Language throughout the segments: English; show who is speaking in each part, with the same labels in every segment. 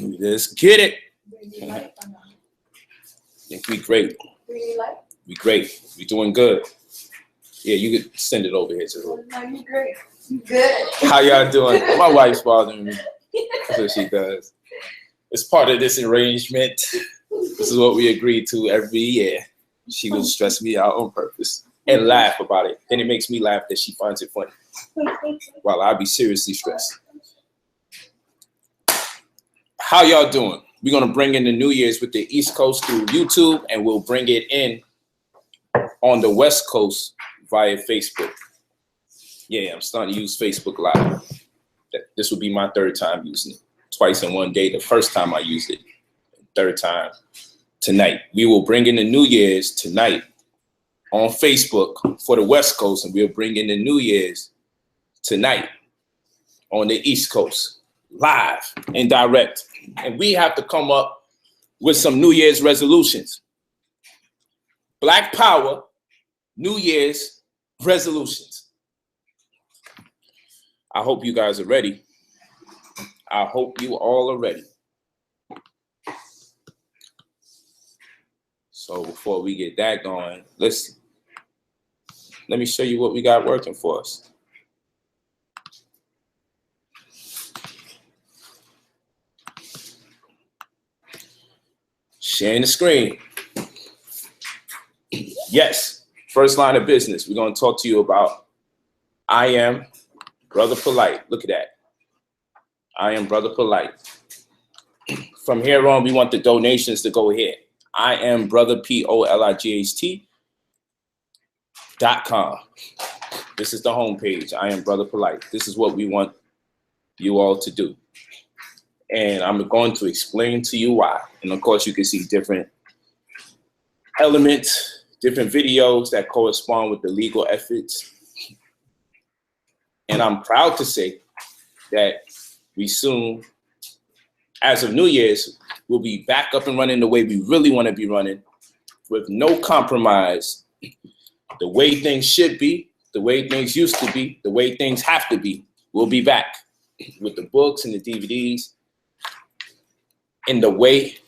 Speaker 1: Let's get it. We great. We great. We doing good. Yeah, you could send it over here to her.
Speaker 2: No, you great. You good.
Speaker 1: How y'all doing? My wife's bothering me. That's what she does. It's part of this arrangement. This is what we agreed to every year. She will stress me out on purpose and laugh about it. Then it makes me laugh that she finds it funny, while I'll be seriously stressed. How y'all doing? We're gonna bring in the New Year's with the East Coast through YouTube, and we'll bring it in on the West Coast via Facebook. Yeah, I'm starting to use Facebook Live. This will be my third time using it. Twice in one day. The first time I used it. Third time tonight. We will bring in the New Year's tonight on Facebook for the West Coast, and we'll bring in the New Year's tonight on the East Coast, live and direct. And we have to come up with some New Year's resolutions. Black Power New Year's resolutions. I hope you guys are ready. I hope you all are ready. So before we get that going, let me show you what we got working for us. Sharing the screen. Yes, first line of business. We're going to talk to you about I am Brother Polight. Look at that. I am Brother Polight. From here on, we want the donations to go here. I am Brother POLIGHT.com. This is the homepage. I am Brother Polight. This is what we want you all to do. And I'm going to explain to you why. And of course, you can see different elements, different videos that correspond with the legal efforts. And I'm proud to say that we soon, as of New Year's, we'll be back up and running the way we really want to be running, with no compromise, the way things should be, the way things used to be, the way things have to be. We'll be back with the books and the DVDs in the way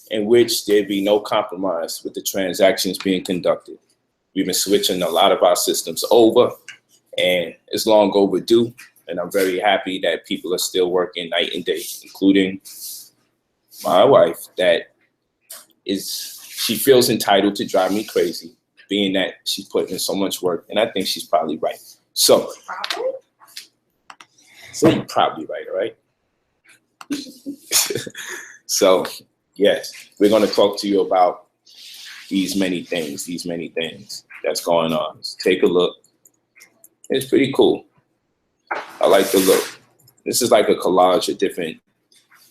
Speaker 1: in which there'd be no compromise with the transactions being conducted. We've been switching a lot of our systems over, and it's long overdue. And I'm very happy that people are still working night and day, including my wife, she feels entitled to drive me crazy, being that she's putting in so much work. And I think she's probably right. So you're probably right, all right? So, yes, we're going to talk to you about these many things that's going on. Let's take a look. It's pretty cool. I like the look. This is like a collage of different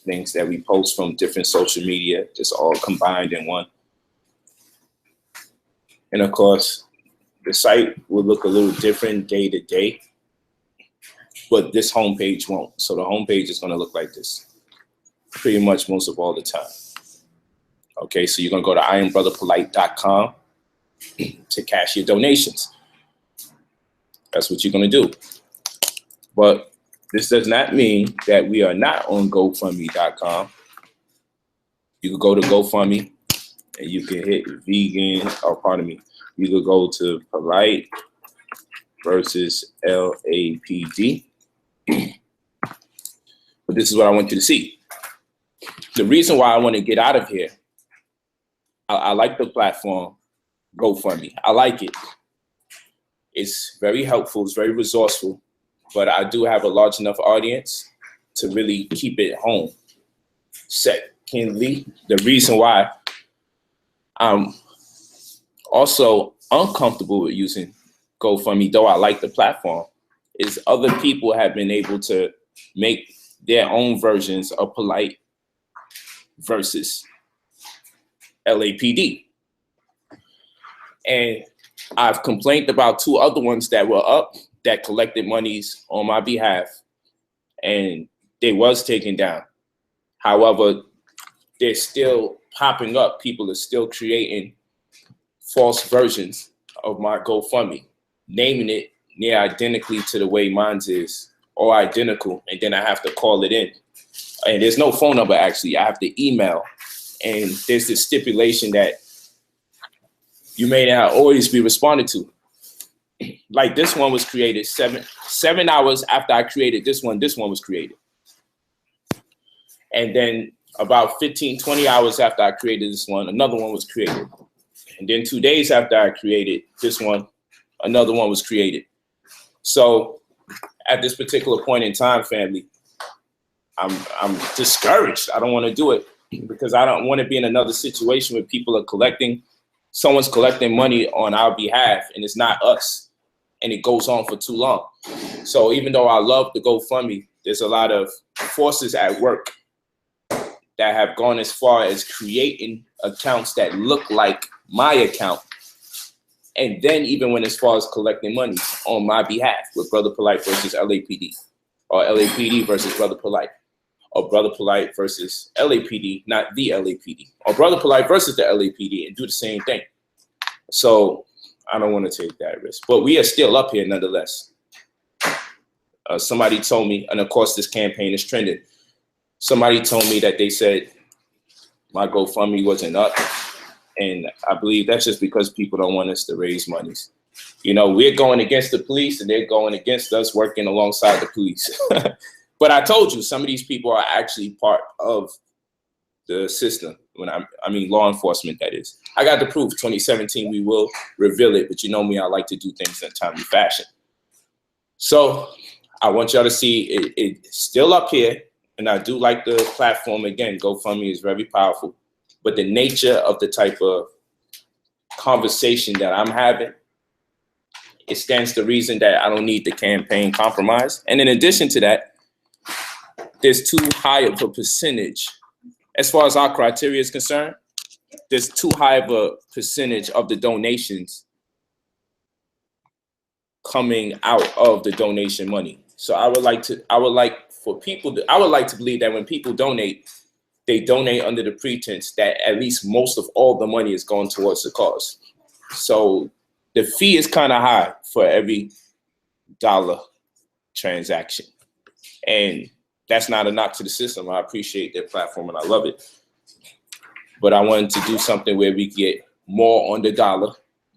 Speaker 1: things that we post from different social media, just all combined in one. And of course, the site will look a little different day to day, but this homepage won't. So the homepage is going to look like this pretty much most of all the time. Okay, so you're going to go to IamBrotherPolight.com to cash your donations. That's what you're going to do. But this does not mean that we are not on GoFundMe.com. You can go to GoFundMe and you can hit vegan, you could go to Polight versus LAPD. But this is what I want you to see. The reason why I want to get out of here, I like the platform GoFundMe. I like it. It's very helpful. It's very resourceful. But I do have a large enough audience to really keep it home. Secondly, the reason why I'm also uncomfortable with using GoFundMe, though I like the platform, is other people have been able to make their own versions of Polight versus LAPD. And I've complained about two other ones that were up that collected monies on my behalf, and they was taken down. However, they're still popping up. People are still creating false versions of my GoFundMe, naming it near identically to the way mine's is, or identical, and then I have to call it in. And there's no phone number, actually. I have to email. And there's this stipulation that you may not always be responded to. Like this one was created 7 hours after I created this one was created. And then about 15, 20 hours after I created this one, another one was created. And then 2 days after I created this one, another one was created. So at this particular point in time, family, I'm discouraged. I don't want to do it because I don't want to be in another situation where people are someone's collecting money on our behalf and it's not us. And it goes on for too long. So even though I love the GoFundMe, there's a lot of forces at work that have gone as far as creating accounts that look like my account. And then even when as far as collecting money on my behalf with Brother Polight versus LAPD, or LAPD versus Brother Polight, or Brother Polight versus LAPD, not the LAPD, or Brother Polight versus the LAPD, and do the same thing. So I don't want to take that risk, but we are still up here nonetheless. Somebody told me, and of course this campaign is trending. Somebody told me that they said my GoFundMe wasn't up. And I believe that's just because people don't want us to raise monies. You know, we're going against the police and they're going against us working alongside the police. But I told you, some of these people are actually part of the system. I mean law enforcement, that is. I got the proof. 2017, we will reveal it. But you know me, I like to do things in a timely fashion. So I want y'all to see it's still up here. And I do like the platform. Again, GoFundMe is very powerful. But the nature of the type of conversation that I'm having, it stands to reason that I don't need the campaign compromise. And in addition to that, there's too high of a percentage. As far as our criteria is concerned, there's too high of a percentage of the donations coming out of the donation money. So I would like to believe that when people donate, they donate under the pretense that at least most of all the money is going towards the cause. So the fee is kind of high for every dollar transaction. And that's not a knock to the system. I appreciate their platform and I love it. But I wanted to do something where we get more on the dollar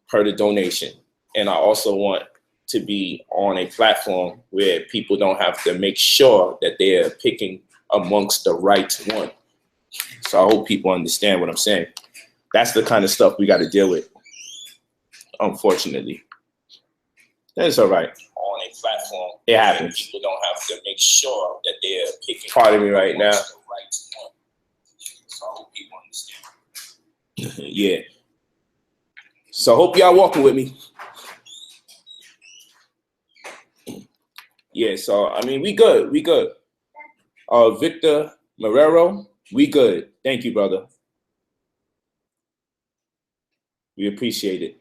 Speaker 1: per the donation. And I also want to be on a platform where people don't have to make sure that they're picking amongst the right one. So I hope people understand what I'm saying. That's the kind of stuff we got to deal with, unfortunately. That's all right. On a platform, it happens. People don't have to make sure that they're picking. Pardon me right now. So I hope people understand. Yeah. So I hope y'all walking with me. Yeah, so I mean, we good. Victor Marrero, we good. Thank you, brother. We appreciate it.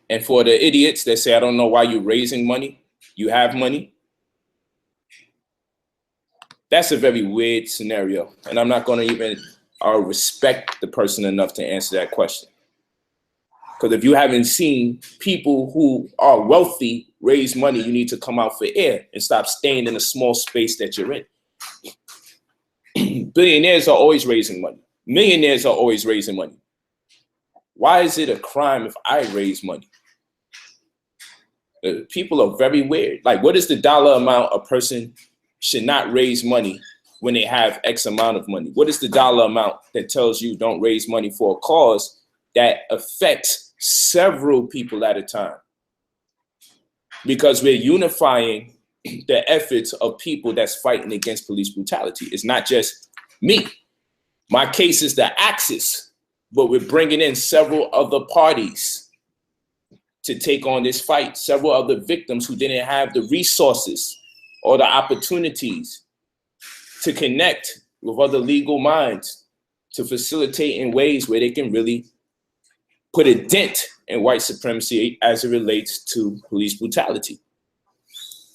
Speaker 1: And for the idiots that say, I don't know why you're raising money, you have money. That's a very weird scenario. And I'm not going to even respect the person enough to answer that question. Because if you haven't seen people who are wealthy raise money, you need to come out for air and stop staying in a small space that you're in. Billionaires are always raising money. Millionaires are always raising money. Why is it a crime if I raise money? People are very weird. Like, what is the dollar amount a person should not raise money when they have X amount of money? What is the dollar amount that tells you don't raise money for a cause that affects several people at a time? Because we're unifying the efforts of people that's fighting against police brutality. It's not just me. My case is the axis, but we're bringing in several other parties to take on this fight, several other victims who didn't have the resources or the opportunities to connect with other legal minds to facilitate in ways where they can really put a dent in white supremacy as it relates to police brutality.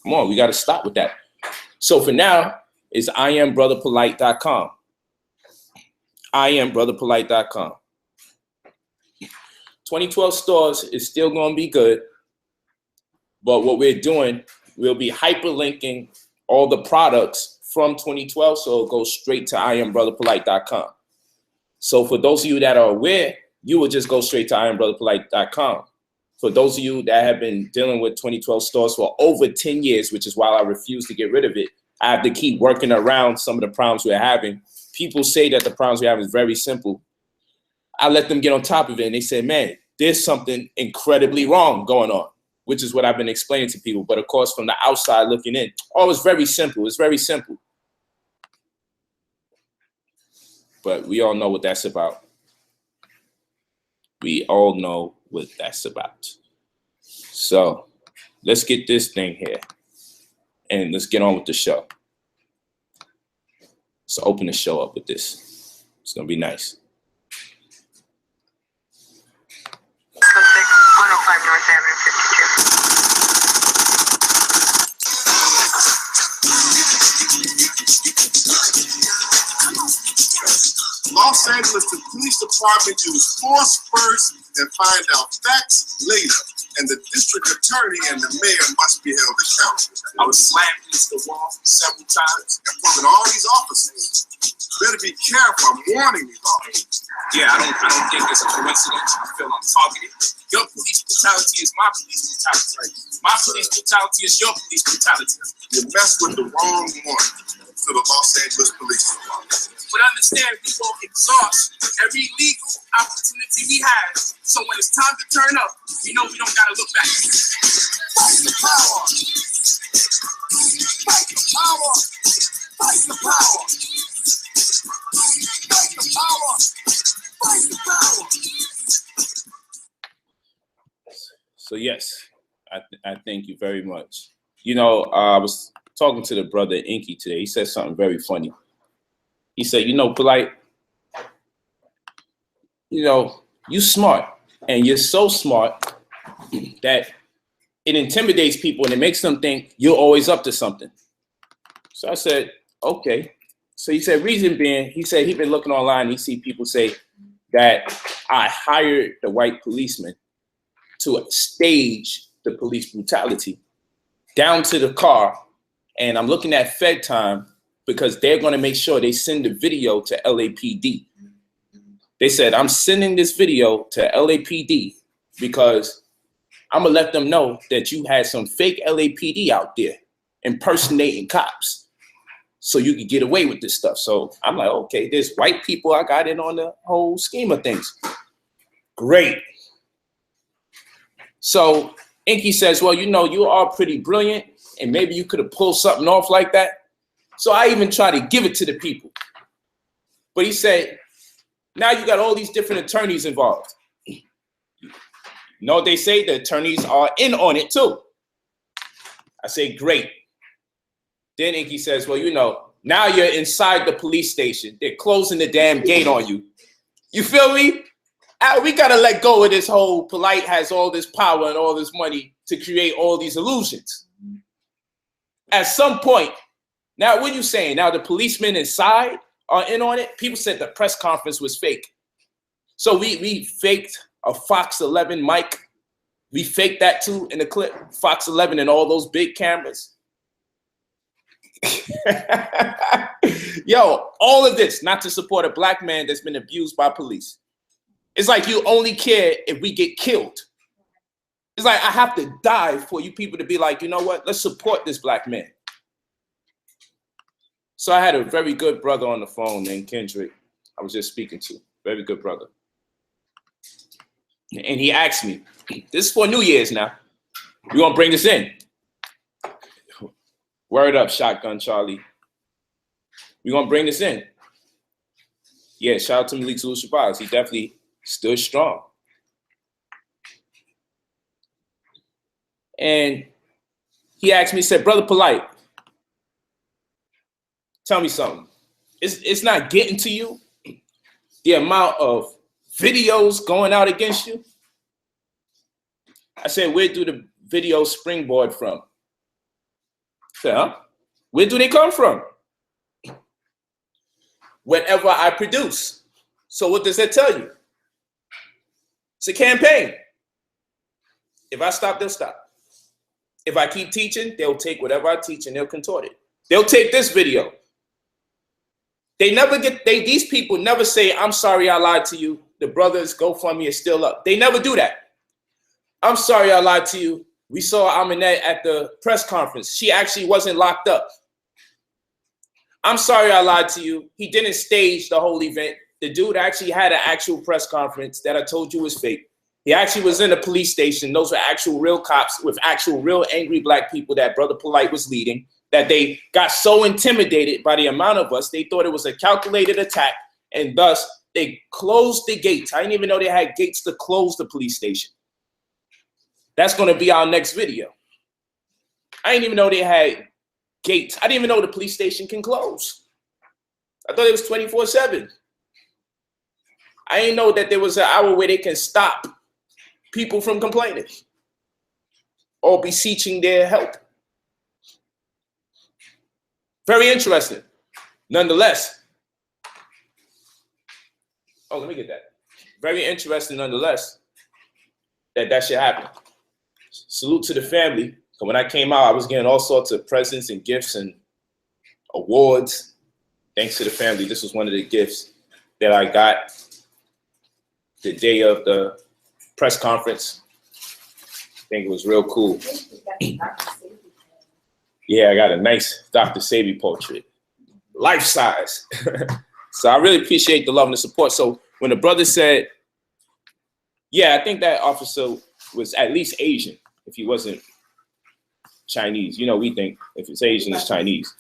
Speaker 1: Come on, we got to stop with that. So for now, it's IamBrotherPolight.com. IamBrotherPolight.com. 2012 stores is still going to be good, but what we're doing, we'll be hyperlinking all the products from 2012, so it goes straight to IamBrotherPolight.com. So for those of you that are aware, you will just go straight to IamBrotherPolight.com. For those of you that have been dealing with 2012 stores for over 10 years, which is why I refuse to get rid of it, I have to keep working around some of the problems we're having. People say that the problems we have is very simple. I let them get on top of it, and they say, man, there's something incredibly wrong going on, which is what I've been explaining to people. But of course, from the outside looking in, oh, it's very simple. It's very simple. But we all know what that's about. We all know what that's about. So let's get this thing here and let's get on with the show. So open the show up with this. It's gonna be nice.
Speaker 3: 105 North Avenue, 52.
Speaker 4: Los Angeles Police Department use force first and find out facts later. And the district attorney and the mayor must be held accountable. I was slammed against the wall several times and proving all these officers. Better be careful. I'm warning you all.
Speaker 5: Yeah, I don't think it's a coincidence. I feel I'm targeted. Your police brutality is my police brutality. My police brutality is your police brutality.
Speaker 4: You messed with the wrong one to the Los Angeles Police Department.
Speaker 5: But understand, we will exhaust every legal opportunity we have. So when it's time to turn up, we know we don't gotta look back.
Speaker 4: Fight the power! Fight the power! Fight the power! Fight the power! Fight the power!
Speaker 1: So yes, I thank you very much. You know, I was talking to the brother Inky today. He said something very funny. He said, you know, Polight, you know, you smart, and you're so smart that it intimidates people and it makes them think you're always up to something. So I said, okay. So he said, reason being, he said he'd been looking online and he see people say that I hired the white policeman to stage the police brutality down to the car. And I'm looking at Fed time because they're going to make sure they send the video to LAPD. They said, I'm sending this video to LAPD because I'm going to let them know that you had some fake LAPD out there impersonating cops so you could get away with this stuff. So I'm like, okay, there's white people. I got in on the whole scheme of things. Great. So Inky says, well, you know, you are pretty brilliant and maybe you could have pulled something off like that. So I even try to give it to the people. But he said, now you got all these different attorneys involved. You know what they say? The attorneys are in on it too. I say, great. Then Inky says, well, you know, now you're inside the police station. They're closing the damn gate on you. You feel me? We got to let go of this whole Polight has all this power and all this money to create all these illusions. At some point, now what are you saying? Now the policemen inside are in on it? People said the press conference was fake. So we faked a Fox 11 mic. We faked that too in the clip. Fox 11 and all those big cameras. Yo, all of this not to support a black man that's been abused by police. It's like you only care if we get killed. It's like I have to die for you people to be like, you know what? Let's support this black man. So I had a very good brother on the phone named Kendrick. I was just speaking to. Very good brother. And he asked me, this is for New Year's now. You gonna bring this in? Word up, Shotgun Charlie. We gonna bring this in. Yeah, shout out to Malik Zulu Shabazz. He definitely stood strong. And he asked me, he said, Brother Polight, tell me something. It's not getting to you, the amount of videos going out against you? I said, where do the videos springboard from? I said, huh? Where do they come from? Whatever I produce. So what does that tell you? It's a campaign. If I stop, they'll stop. If I keep teaching, they'll take whatever I teach and they'll contort it. They'll take this video. These people never say, I'm sorry I lied to you. The brothers GoFundMe is still up. They never do that. I'm sorry I lied to you. We saw Aminette at the press conference. She actually wasn't locked up. I'm sorry I lied to you. He didn't stage the whole event. The dude actually had an actual press conference that I told you was fake. He actually was in a police station. Those were actual real cops with actual real angry black people that Brother Polight was leading, that they got so intimidated by the amount of us, they thought it was a calculated attack, and thus they closed the gates. I didn't even know they had gates to close the police station. That's going to be our next video. I didn't even know they had gates. I didn't even know the police station can close. I thought it was 24/7. I didn't know that there was an hour where they can stop people from complaining or beseeching their help. Very interesting. Nonetheless, let me get that. Very interesting nonetheless that shit happened. Salute to the family. When I came out, I was getting all sorts of presents and gifts and awards. Thanks to the family. This was one of the gifts that I got the day of the press conference. I think it was real cool. Yeah, I got a nice Dr. Sabi portrait, life size. So I really appreciate the love and the support. So when the brother said, yeah, I think that officer was at least Asian if he wasn't Chinese. You know, we think if it's Asian, it's Chinese.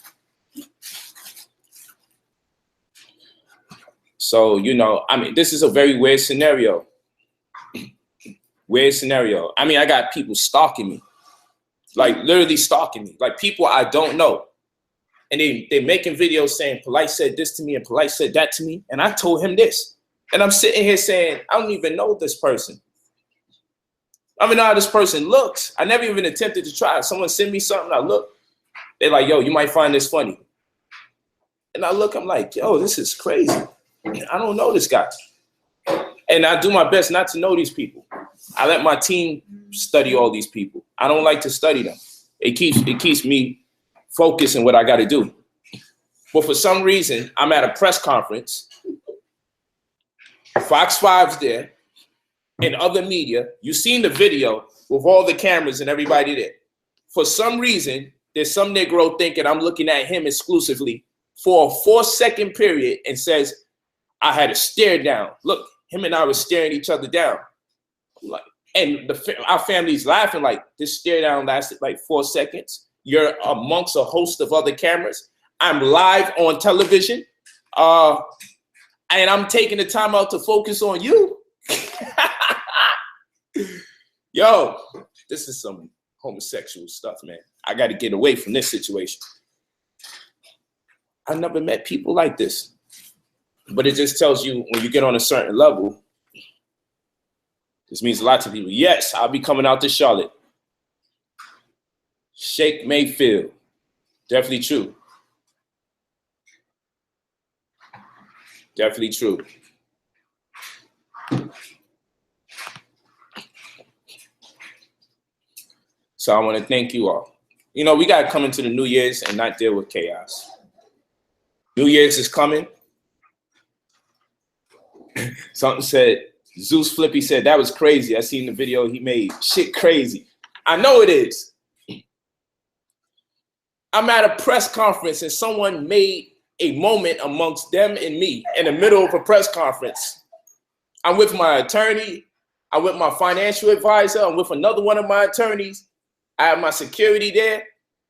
Speaker 1: So, you know, I mean, this is a very weird scenario. Weird scenario. I mean, I got people stalking me, like literally stalking me, like people I don't know. And they're making videos saying, Polight said this to me and Polight said that to me. And I told him this. And I'm sitting here saying, I don't even know this person. I don't even know how this person looks. I never even attempted to try. Someone send me something, I look. They're like, yo, you might find this funny. And I look, I'm like, yo, this is crazy. I don't know this guy. And I do my best not to know these people. I let my team study all these people. I don't like to study them. It keeps me focused on what I got to do. But for some reason, I'm at a press conference. Fox 5's there and other media. You've seen the video with all the cameras and everybody there. For some reason, there's some Negro thinking I'm looking at him exclusively for a 4-second period and says, I had a stare down. Look, him and I were staring each other down. Like, and our family's laughing like this stare down lasted like 4 seconds. You're amongst a host of other cameras. I'm live on television. And I'm taking the time out to focus on you. Yo, this is some homosexual stuff, man. I got to get away from this situation. I never met people like this. But it just tells you when you get on a certain level, this means a lot to people. Yes, I'll be coming out to Charlotte. Shake Mayfield. Definitely true. Definitely true. So I want to thank you all. You know, we got to come into the New Year's and not deal with chaos. New Year's is coming. Something said, Zeus Flippy said, that was crazy. I seen the video he made. Shit crazy. I know it is. I'm at a press conference and someone made a moment amongst them and me in the middle of a press conference. I'm with my attorney. I'm with my financial advisor. I'm with another one of my attorneys. I have my security there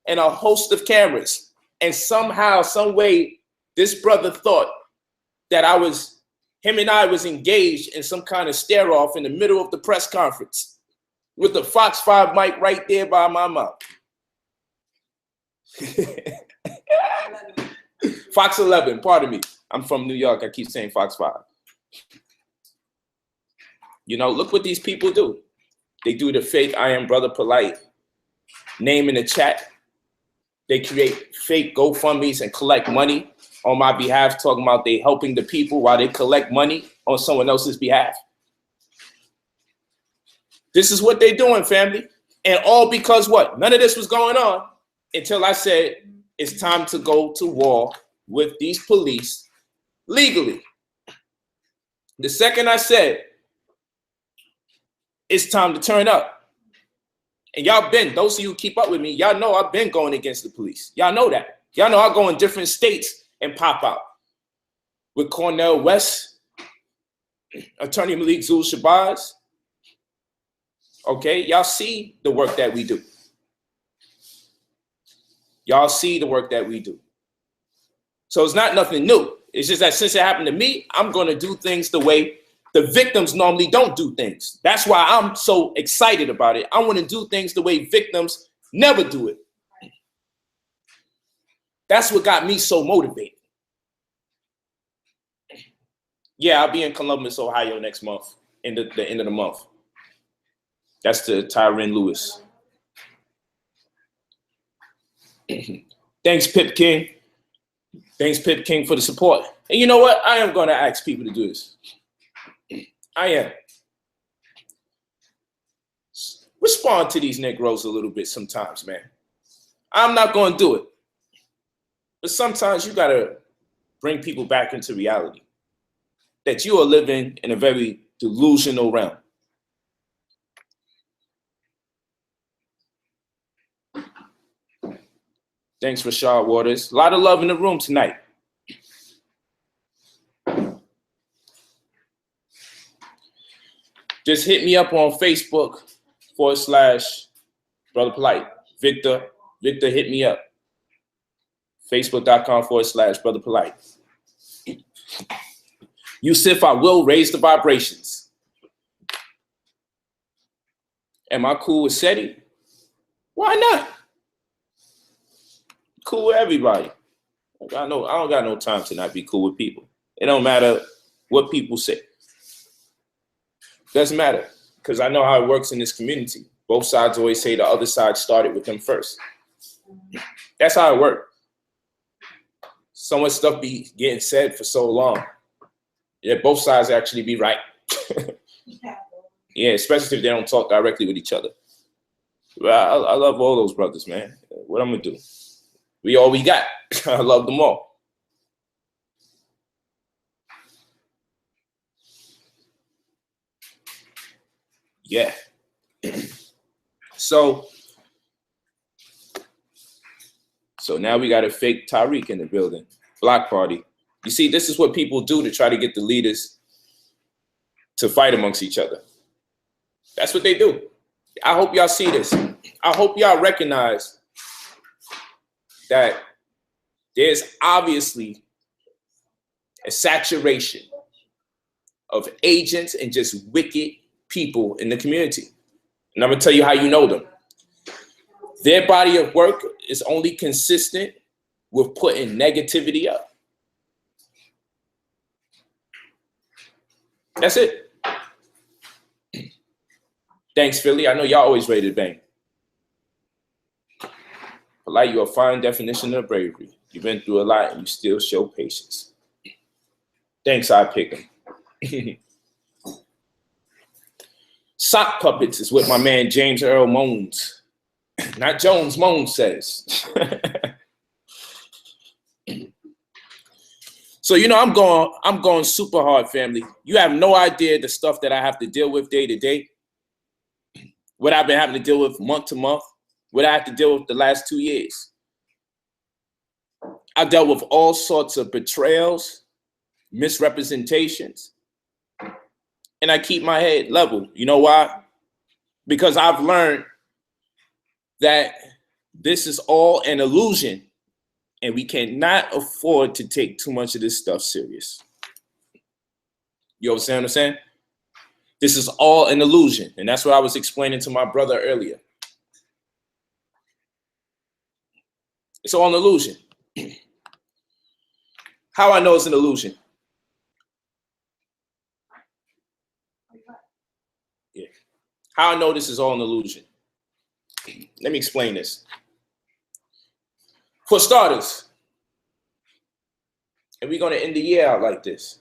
Speaker 1: and a host of cameras. And somehow, some way, this brother thought that him and I was engaged in some kind of stare off in the middle of the press conference with the Fox 5 mic right there by my mouth. Fox 11, pardon me. I'm from New York. I keep saying Fox 5. You know, look what these people do. They do the fake I am Brother Polight name in the chat. They create fake GoFundMes and collect money on my behalf, talking about they helping the people while they collect money on someone else's behalf. This is what they're doing, family. And all because what? None of this was going on until I said it's time to go to war with these police legally. The second I said, it's time to turn up. And y'all been, those of you who keep up with me, y'all know I've been going against the police. Y'all know that. Y'all know I go in different states and pop out. With Cornell West, Attorney Malik Zul Shabazz. Okay, y'all see the work that we do. Y'all see the work that we do. So it's not nothing new. It's just that since it happened to me, I'm going to do things the way the victims normally don't do things. That's why I'm so excited about it. I want to do things the way victims never do it. That's what got me so motivated. Yeah, I'll be in Columbus, Ohio next month, in the end of the month. That's to Tyron Lewis. Thanks, Pip King. Thanks, Pip King, for the support. And you know what? I am going to ask people to do this. I am. Respond to these Negroes a little bit sometimes, man. I'm not going to do it. But sometimes you got to bring people back into reality. That you are living in a very delusional realm. Thanks, Rashad Waters. A lot of love in the room tonight. Just hit me up on Facebook / Brother Polight. Victor, hit me up. Facebook.com / Brother Polight. Yusuf, I will raise the vibrations. Am I cool with SETI? Why not? Cool with everybody. I don't got no time to not be cool with people. It don't matter what people say. Doesn't matter, because I know how it works in this community. Both sides always say the other side started with them first. That's how it works. So much stuff be getting said for so long. Yeah, both sides actually be right. Yeah, especially if they don't talk directly with each other. Well, I love all those brothers, man. What I'm gonna do? We all we got. I love them all. Yeah. So now we got a fake Tariq in the building. Block party. You see, this is what people do to try to get the leaders to fight amongst each other. That's what they do. I hope y'all see this. I hope y'all recognize that there's obviously a saturation of agents and just wicked people in the community. And I'm gonna tell you how you know them. Their body of work is only consistent with putting negativity up. That's it. Thanks, Philly. I know y'all always ready to bang. Polight, you're a fine definition of bravery. You've been through a lot and you still show patience. Thanks, I pick 'em. Sock puppets is what my man James Earl Moans, not Jones, Moans says. So, you know, I'm going super hard, family. You have no idea the stuff that I have to deal with day to day. What I've been having to deal with month to month. What I have to deal with the last 2 years. I've dealt with all sorts of betrayals, misrepresentations, and I keep my head level. You know why? Because I've learned that this is all an illusion, and we cannot afford to take too much of this stuff serious. You understand what I'm saying? This is all an illusion, and that's what I was explaining to my brother earlier. It's all an illusion. How I know it's an illusion? Yeah. How I know this is all an illusion? Let me explain this. For starters, and we're going to end the year out like this.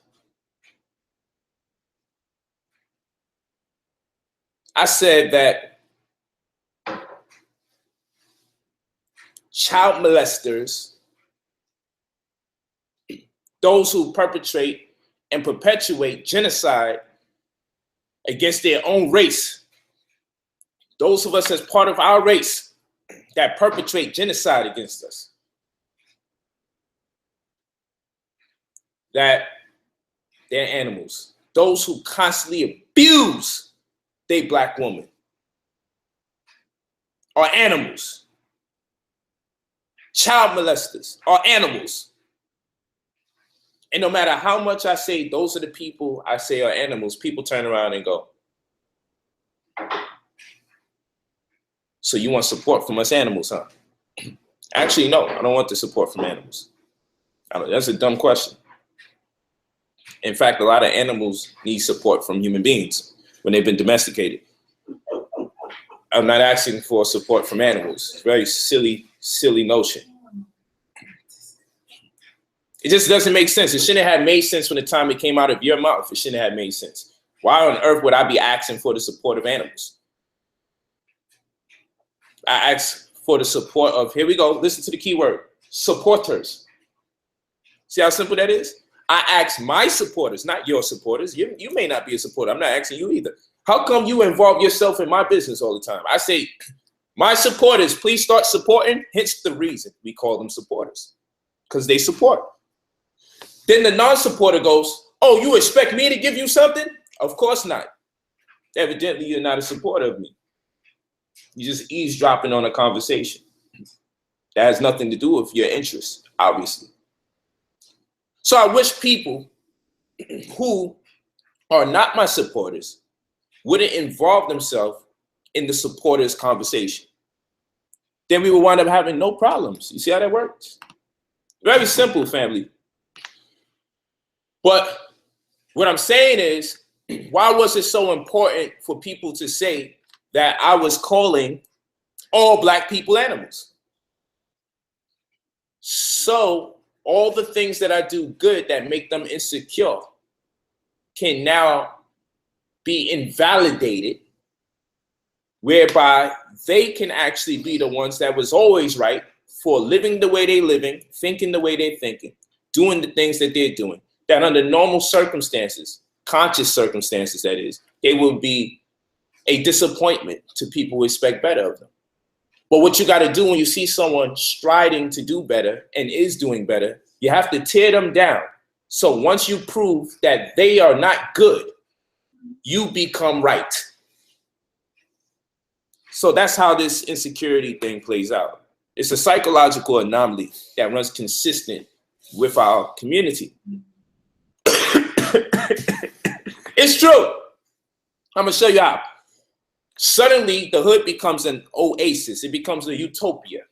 Speaker 1: I said that child molesters, those who perpetrate and perpetuate genocide against their own race, those of us as part of our race that perpetrate genocide against us, that they're animals. Those who constantly abuse their black woman are animals. Child molesters are animals. And no matter how much I say those are the people I say are animals, people turn around and go, so you want support from us animals, huh? Actually, no, I don't want the support from animals. That's a dumb question. In fact, a lot of animals need support from human beings when they've been domesticated. I'm not asking for support from animals. It's a very silly notion. It just doesn't make sense. It shouldn't have made sense from the time it came out of your mouth. It shouldn't have made sense. Why on earth would I be asking for the support of animals? I ask for the support of, here we go, listen to the key word, supporters. See how simple that is? I ask my supporters, not your supporters. You may not be a supporter. I'm not asking you either. How come you involve yourself in my business all the time? I say, my supporters, please start supporting. Hence the reason we call them supporters, because they support. Then the non-supporter goes, oh, you expect me to give you something? Of course not. Evidently, you're not a supporter of me. You're just eavesdropping on a conversation. That has nothing to do with your interests, obviously. So I wish people who are not my supporters wouldn't involve themselves in the supporters conversation. Then we will wind up having no problems. You see how that works? Very simple, family. But what I'm saying is, why was it so important for people to say that I was calling all black people animals? So all the things that I do good that make them insecure can now be invalidated, whereby they can actually be the ones that was always right for living the way they living, thinking the way they're thinking, doing the things that they're doing, that under normal circumstances, conscious circumstances that is, they will be a disappointment to people who expect better of them. But what you got to do when you see someone striding to do better and is doing better, you have to tear them down. So once you prove that they are not good, you become right. So that's how this insecurity thing plays out. It's a psychological anomaly that runs consistent with our community. It's true. I'm gonna show you how. Suddenly, the hood becomes an oasis. It becomes a utopia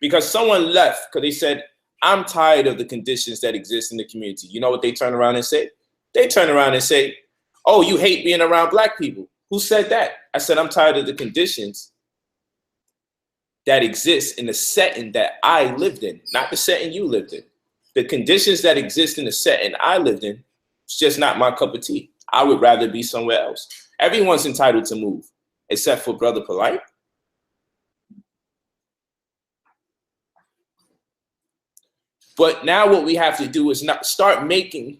Speaker 1: because someone left because they said, I'm tired of the conditions that exist in the community. You know what they turn around and say? They turn around and say, oh, you hate being around black people. Who said that? I said, I'm tired of the conditions that exist in the setting that I lived in, not the setting you lived in. The conditions that exist in the setting I lived in, it's just not my cup of tea. I would rather be somewhere else. Everyone's entitled to move, except for Brother Polight. But now what we have to do is not start making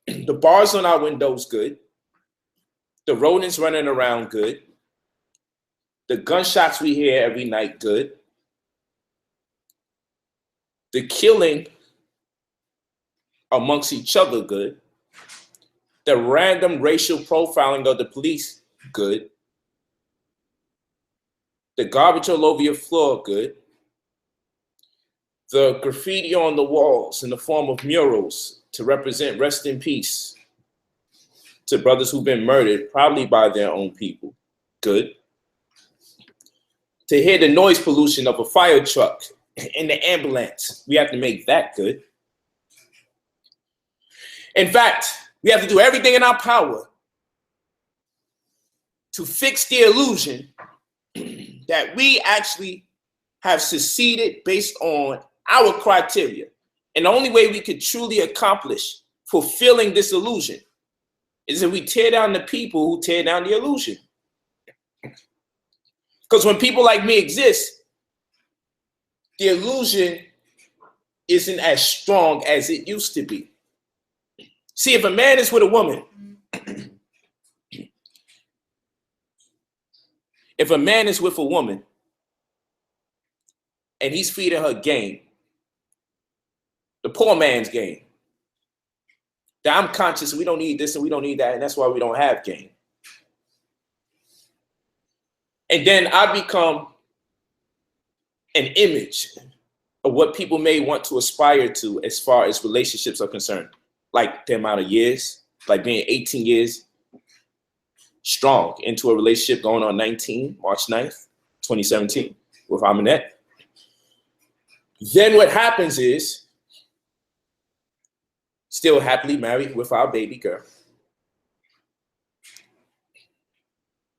Speaker 1: the bars on our windows good, the rodents running around good, the gunshots we hear every night good, the killing amongst each other good, the random racial profiling of the police good, the garbage all over your floor good, the graffiti on the walls in the form of murals to represent rest in peace to brothers who've been murdered, probably by their own people, good. To hear the noise pollution of a fire truck in the ambulance, we have to make that good. In fact, we have to do everything in our power to fix the illusion that we actually have succeeded based on our criteria. And the only way we could truly accomplish fulfilling this illusion is if we tear down the people who tear down the illusion. Because when people like me exist, the illusion isn't as strong as it used to be. See, if a man is with a woman, if a man is with a woman and he's feeding her game, the poor man's game, that I'm conscious we don't need this and we don't need that, and that's why we don't have game. And then I become an image of what people may want to aspire to as far as relationships are concerned, like the amount of years, like being 18 years strong into a relationship going on 19, March 9th, 2017 with Aminette. Then what happens is, still happily married with our baby girl.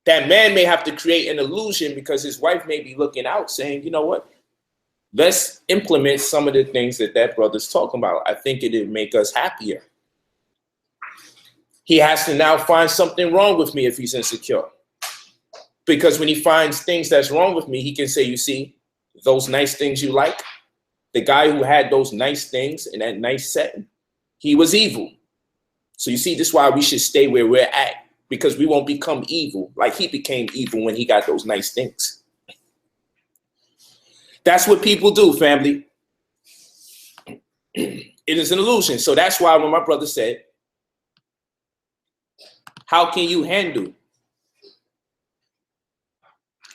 Speaker 1: That man may have to create an illusion because his wife may be looking out saying, you know what? Let's implement some of the things that that brother's talking about. I think it'd make us happier. He has to now find something wrong with me if he's insecure. Because when he finds things that's wrong with me, he can say, you see, those nice things you like, the guy who had those nice things in that nice setting, he was evil. So you see, this is why we should stay where we're at, because we won't become evil like he became evil when he got those nice things. That's what people do, family. It is an illusion. So that's why when my brother said, how can you handle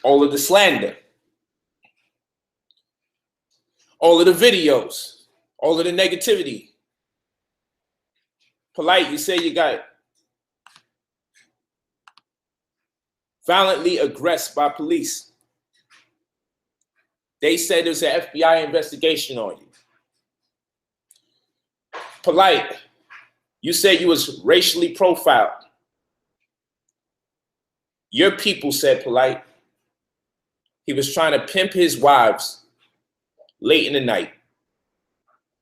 Speaker 1: all of the slander, all of the videos, all of the negativity? Polight, you say you got violently aggressed by police. They said there's an FBI investigation on you. Polight, you said you was racially profiled. Your people said, Polight, he was trying to pimp his wives late in the night,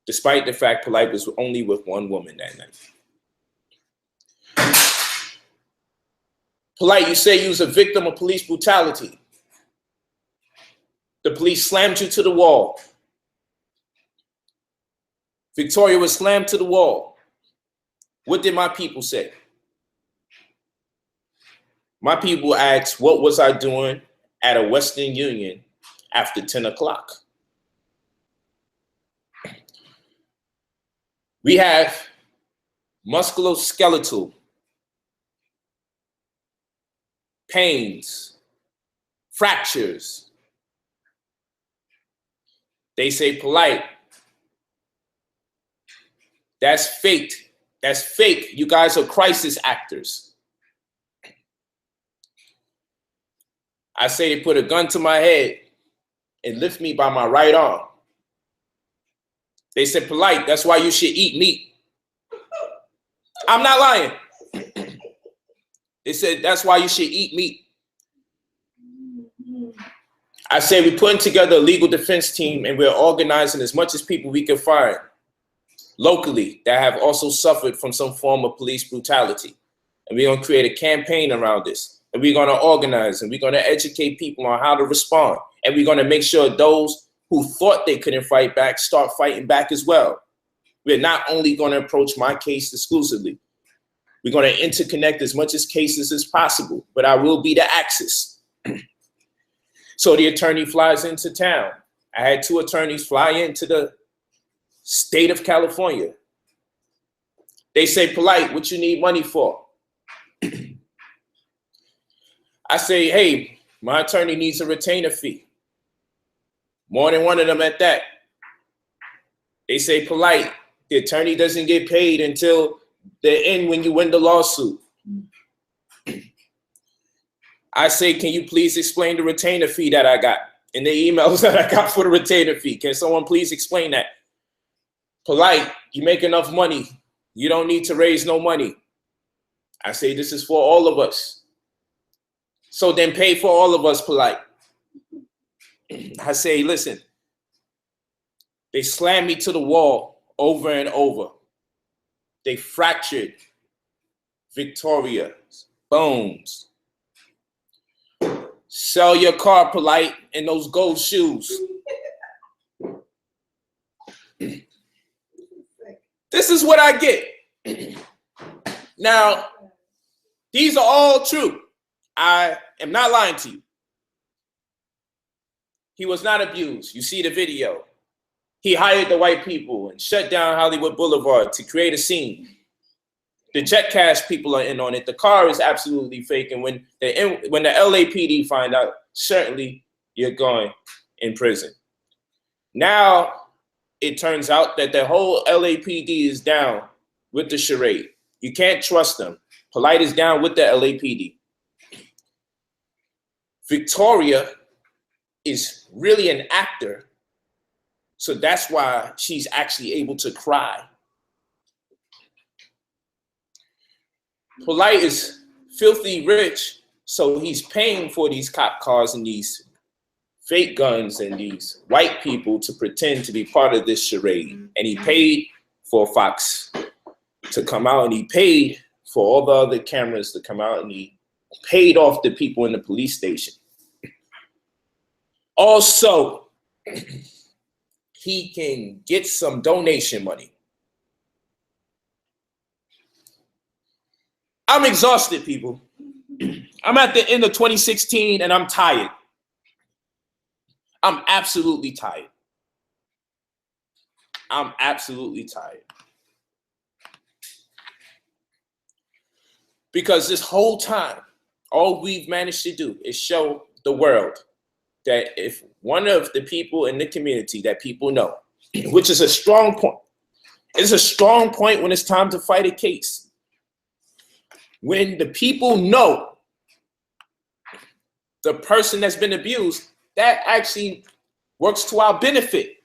Speaker 1: despite the fact Polight was only with one woman that night. Polight, you say you was a victim of police brutality. The police slammed you to the wall. Victoria was slammed to the wall. What did my people say? My people asked, what was I doing at a Western Union after 10 o'clock? We have musculoskeletal pains, fractures. They say, Polight, that's fake. That's fake. You guys are crisis actors. I say they put a gun to my head and lift me by my right arm. They said, Polight, that's why you should eat meat. I'm not lying. They said, that's why you should eat meat. I say we're putting together a legal defense team and we're organizing as much as people we can find locally that have also suffered from some form of police brutality. And we're going to create a campaign around this. And we're going to organize and we're going to educate people on how to respond. And we're going to make sure those who thought they couldn't fight back start fighting back as well. We're not only going to approach my case exclusively. We're going to interconnect as much as cases as possible, but I will be the axis. So the attorney flies into town. I had 2 attorneys fly into the state of California. They say, Polight, what you need money for? I say, hey, my attorney needs a retainer fee. More than one of them at that. They say, Polight, the attorney doesn't get paid until the end when you win the lawsuit. I say, can you please explain the retainer fee that I got in the emails that I got for the retainer fee? Can someone please explain that? Polight, you make enough money. You don't need to raise no money. I say, this is for all of us. So then pay for all of us, Polight. I say, listen, they slammed me to the wall over and over. They fractured Victoria's bones. Sell your car, Polight, and those gold shoes. This is what I get. Now, these are all true. I am not lying to you. He was not abused. You see the video. He hired the white people and shut down Hollywood Boulevard to create a scene. The jet cash people are in on it. The car is absolutely fake. And when the LAPD find out, certainly you're going in prison. Now, it turns out that the whole LAPD is down with the charade. You can't trust them. Polight is down with the LAPD. Victoria is really an actor, so that's why she's actually able to cry. Polight is filthy rich, so he's paying for these cop cars and these fake guns and these white people to pretend to be part of this charade. And he paid for Fox to come out, and he paid for all the other cameras to come out, and he paid off the people in the police station. Also, he can get some donation money. I'm exhausted, people. I'm at the end of 2016 and I'm tired. I'm absolutely tired. I'm absolutely tired. Because this whole time, all we've managed to do is show the world that if one of the people in the community that people know, which is a strong point, it's a strong point when it's time to fight a case. When the people know the person that's been abused, that actually works to our benefit.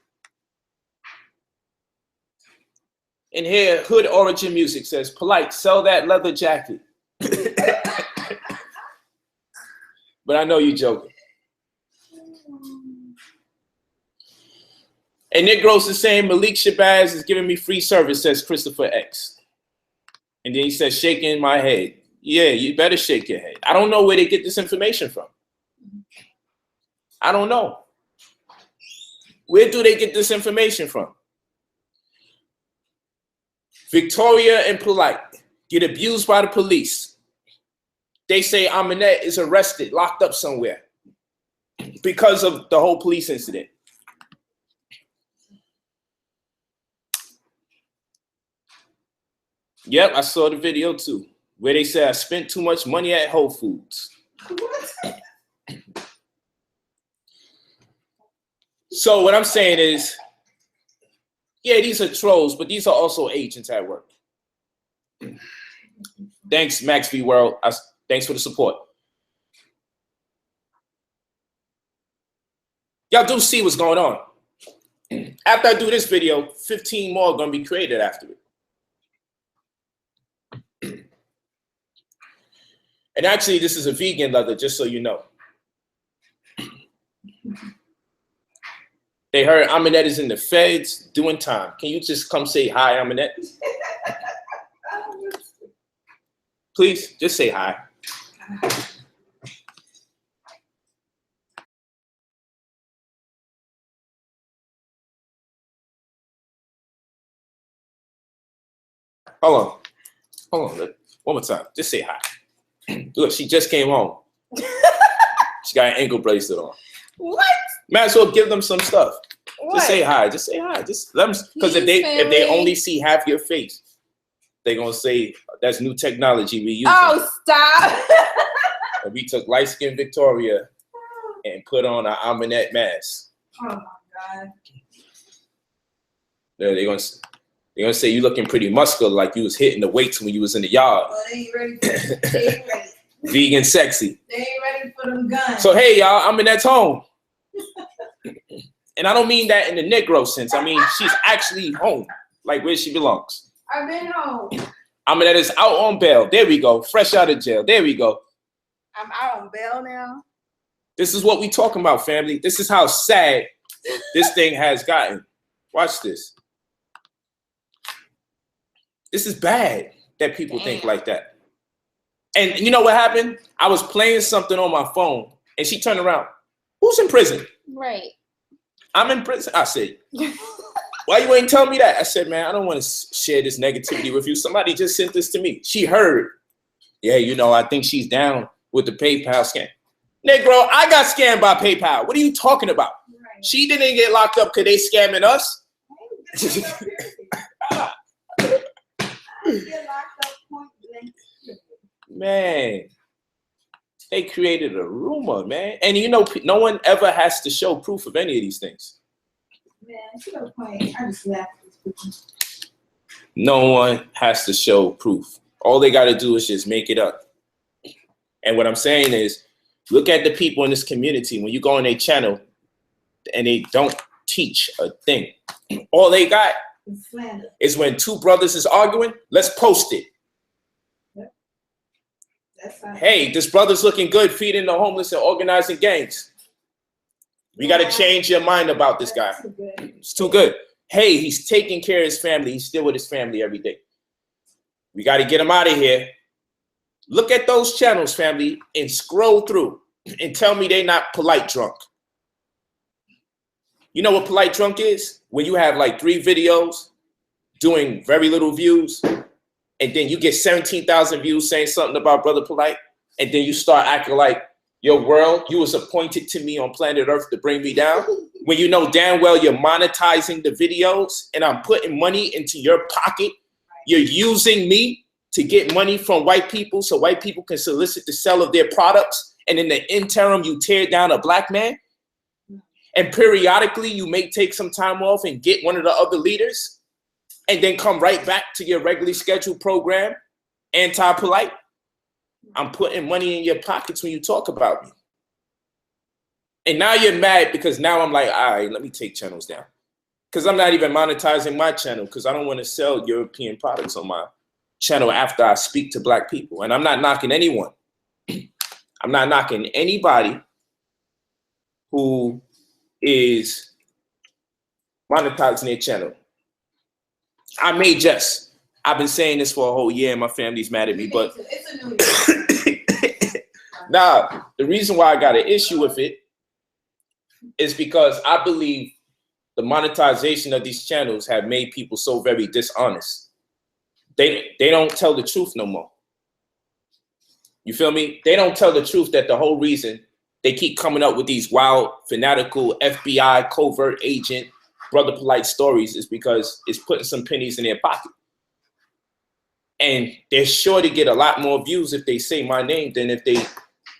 Speaker 1: And here, Hood Origin Music says, Polight, sell that leather jacket. But I know you're joking. And Nick Gross is saying, Malik Shabazz is giving me free service, says Christopher X. And then he says, shaking my head. Yeah, you better shake your head. I don't know where they get this information from. I don't know. Where do they get this information from? Victoria and Polight get abused by the police. They say Aminette is arrested, locked up somewhere because of the whole police incident. Yep, I saw the video too, where they say I spent too much money at Whole Foods. So what I'm saying is, yeah, these are trolls, but these are also agents at work. Thanks, Max V World. Thanks for the support. Y'all do see what's going on. After I do this video, 15 more are going to be created after it. And actually, this is a vegan leather, just so you know. They heard Aminette is in the feds doing time. Can you just come say hi, Aminette? Please, just say hi. Hold on. Hold on. One more time. Just say hi. Look, she just came home. She got an ankle bracelet on.
Speaker 2: What?
Speaker 1: Might as well give them some stuff.
Speaker 2: What?
Speaker 1: Just say hi. Just say hi. Just let them, because if they only see half your face, they're gonna say that's new technology we use.
Speaker 2: Oh, stop!
Speaker 1: And we took light-skinned Victoria and put on an Aminette mask.
Speaker 2: Oh my God!
Speaker 1: They're gonna say you looking pretty muscular, like you was hitting the weights when you was in the yard.
Speaker 2: Well, they ain't ready. They ain't ready.
Speaker 1: Vegan sexy.
Speaker 2: They ain't ready for them guns.
Speaker 1: So hey, y'all, Aminette's home. And I don't mean that in the Negro sense. I mean she's actually home, like where she belongs.
Speaker 2: I've been home.
Speaker 1: Aminette is out on bail. There we go. Fresh out of jail. There we go.
Speaker 2: I'm out on bail now.
Speaker 1: This is what we talking about, family. This is how sad this thing has gotten. Watch this. This is bad that people think like that. And you know what happened? I was playing something on my phone and she turned around. Who's in prison?
Speaker 2: Right.
Speaker 1: I'm in prison. I said, Why you ain't tell me that? I said, man, I don't want to share this negativity with you. Somebody just sent this to me. She heard. Yeah, you know, I think she's down with the PayPal scam. Negro, I got scammed by PayPal. What are you talking about?
Speaker 2: Right.
Speaker 1: She didn't get locked up because they scamming us.
Speaker 2: I get locked up point blank.
Speaker 1: Man, they created a rumor, man. And you know, no one ever has to show proof of any of these things.
Speaker 2: Man, she was playing. I just laughed at this picture.
Speaker 1: No one has to show proof. All they got to do is just make it up. And what I'm saying is, look at the people in this community. When you go on their channel and they don't teach a thing, all they got
Speaker 2: It's slander.
Speaker 1: is when two brothers is arguing, let's post it.
Speaker 2: That's fine.
Speaker 1: Hey, this brother's looking good, feeding the homeless and organizing gangs. We got to change your mind about this guy.
Speaker 2: That's too good.
Speaker 1: It's too good. Hey, he's taking care of his family. He's still with his family every day. We got to get him out of here. Look at those channels, family, and scroll through and tell me they're not polite drunk. You know what polite drunk is? When you have like 3 videos doing very little views, and then you get 17,000 views saying something about Brother Polite, and then you start acting like, your world, you was appointed to me on planet Earth to bring me down, when you know damn well you're monetizing the videos and I'm putting money into your pocket. You're using me to get money from white people so white people can solicit the sale of their products, and in the interim you tear down a black man, and periodically you may take some time off and get one of the other leaders and then come right back to your regularly scheduled program, anti-polite. I'm putting money in your pockets when you talk about me. And now you're mad because now I'm like, all right, let me take channels down. Because I'm not even monetizing my channel because I don't want to sell European products on my channel after I speak to black people. And I'm not knocking anyone. I'm not knocking anybody who is monetizing their channel. I may just. I've been saying this for a whole year and my family's mad at me, but
Speaker 2: It's a new year.
Speaker 1: nah, the reason why I got an issue with it is because I believe the monetization of these channels have made people so very dishonest. They don't tell the truth no more. You feel me? They don't tell the truth that the whole reason they keep coming up with these wild, fanatical FBI covert agent, Brother Polite stories is because it's putting some pennies in their pocket. And they're sure to get a lot more views if they say my name than if they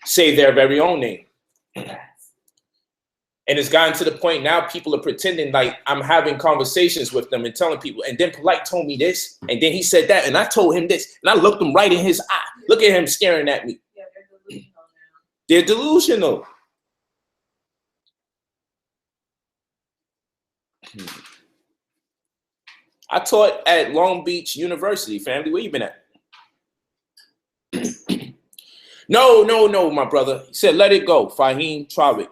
Speaker 1: say their very own name. And it's gotten to the point now people are pretending like I'm having conversations with them and telling people, and then Polite told me this, and then he said that, and I told him this, and I looked him right in his eye. Look at him staring at me.
Speaker 2: Yeah, they're delusional now.
Speaker 1: They're delusional. I taught at Long Beach University, family. Where you been at? No, my brother. He said, let it go, Fahim Trawick.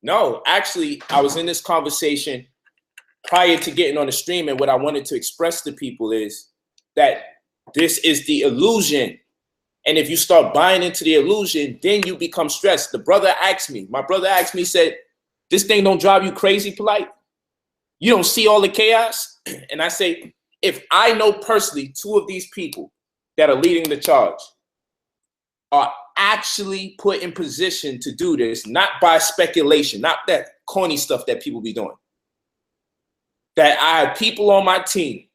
Speaker 1: No, actually, I was in this conversation prior to getting on the stream, and what I wanted to express to people is that this is the illusion. And if you start buying into the illusion, then you become stressed. My brother asked me, said, this thing don't drive you crazy, Polite? You don't see all the chaos? And I say, if I know personally 2 of these people that are leading the charge are actually put in position to do this, not by speculation, not that corny stuff that people be doing, that I have people on my team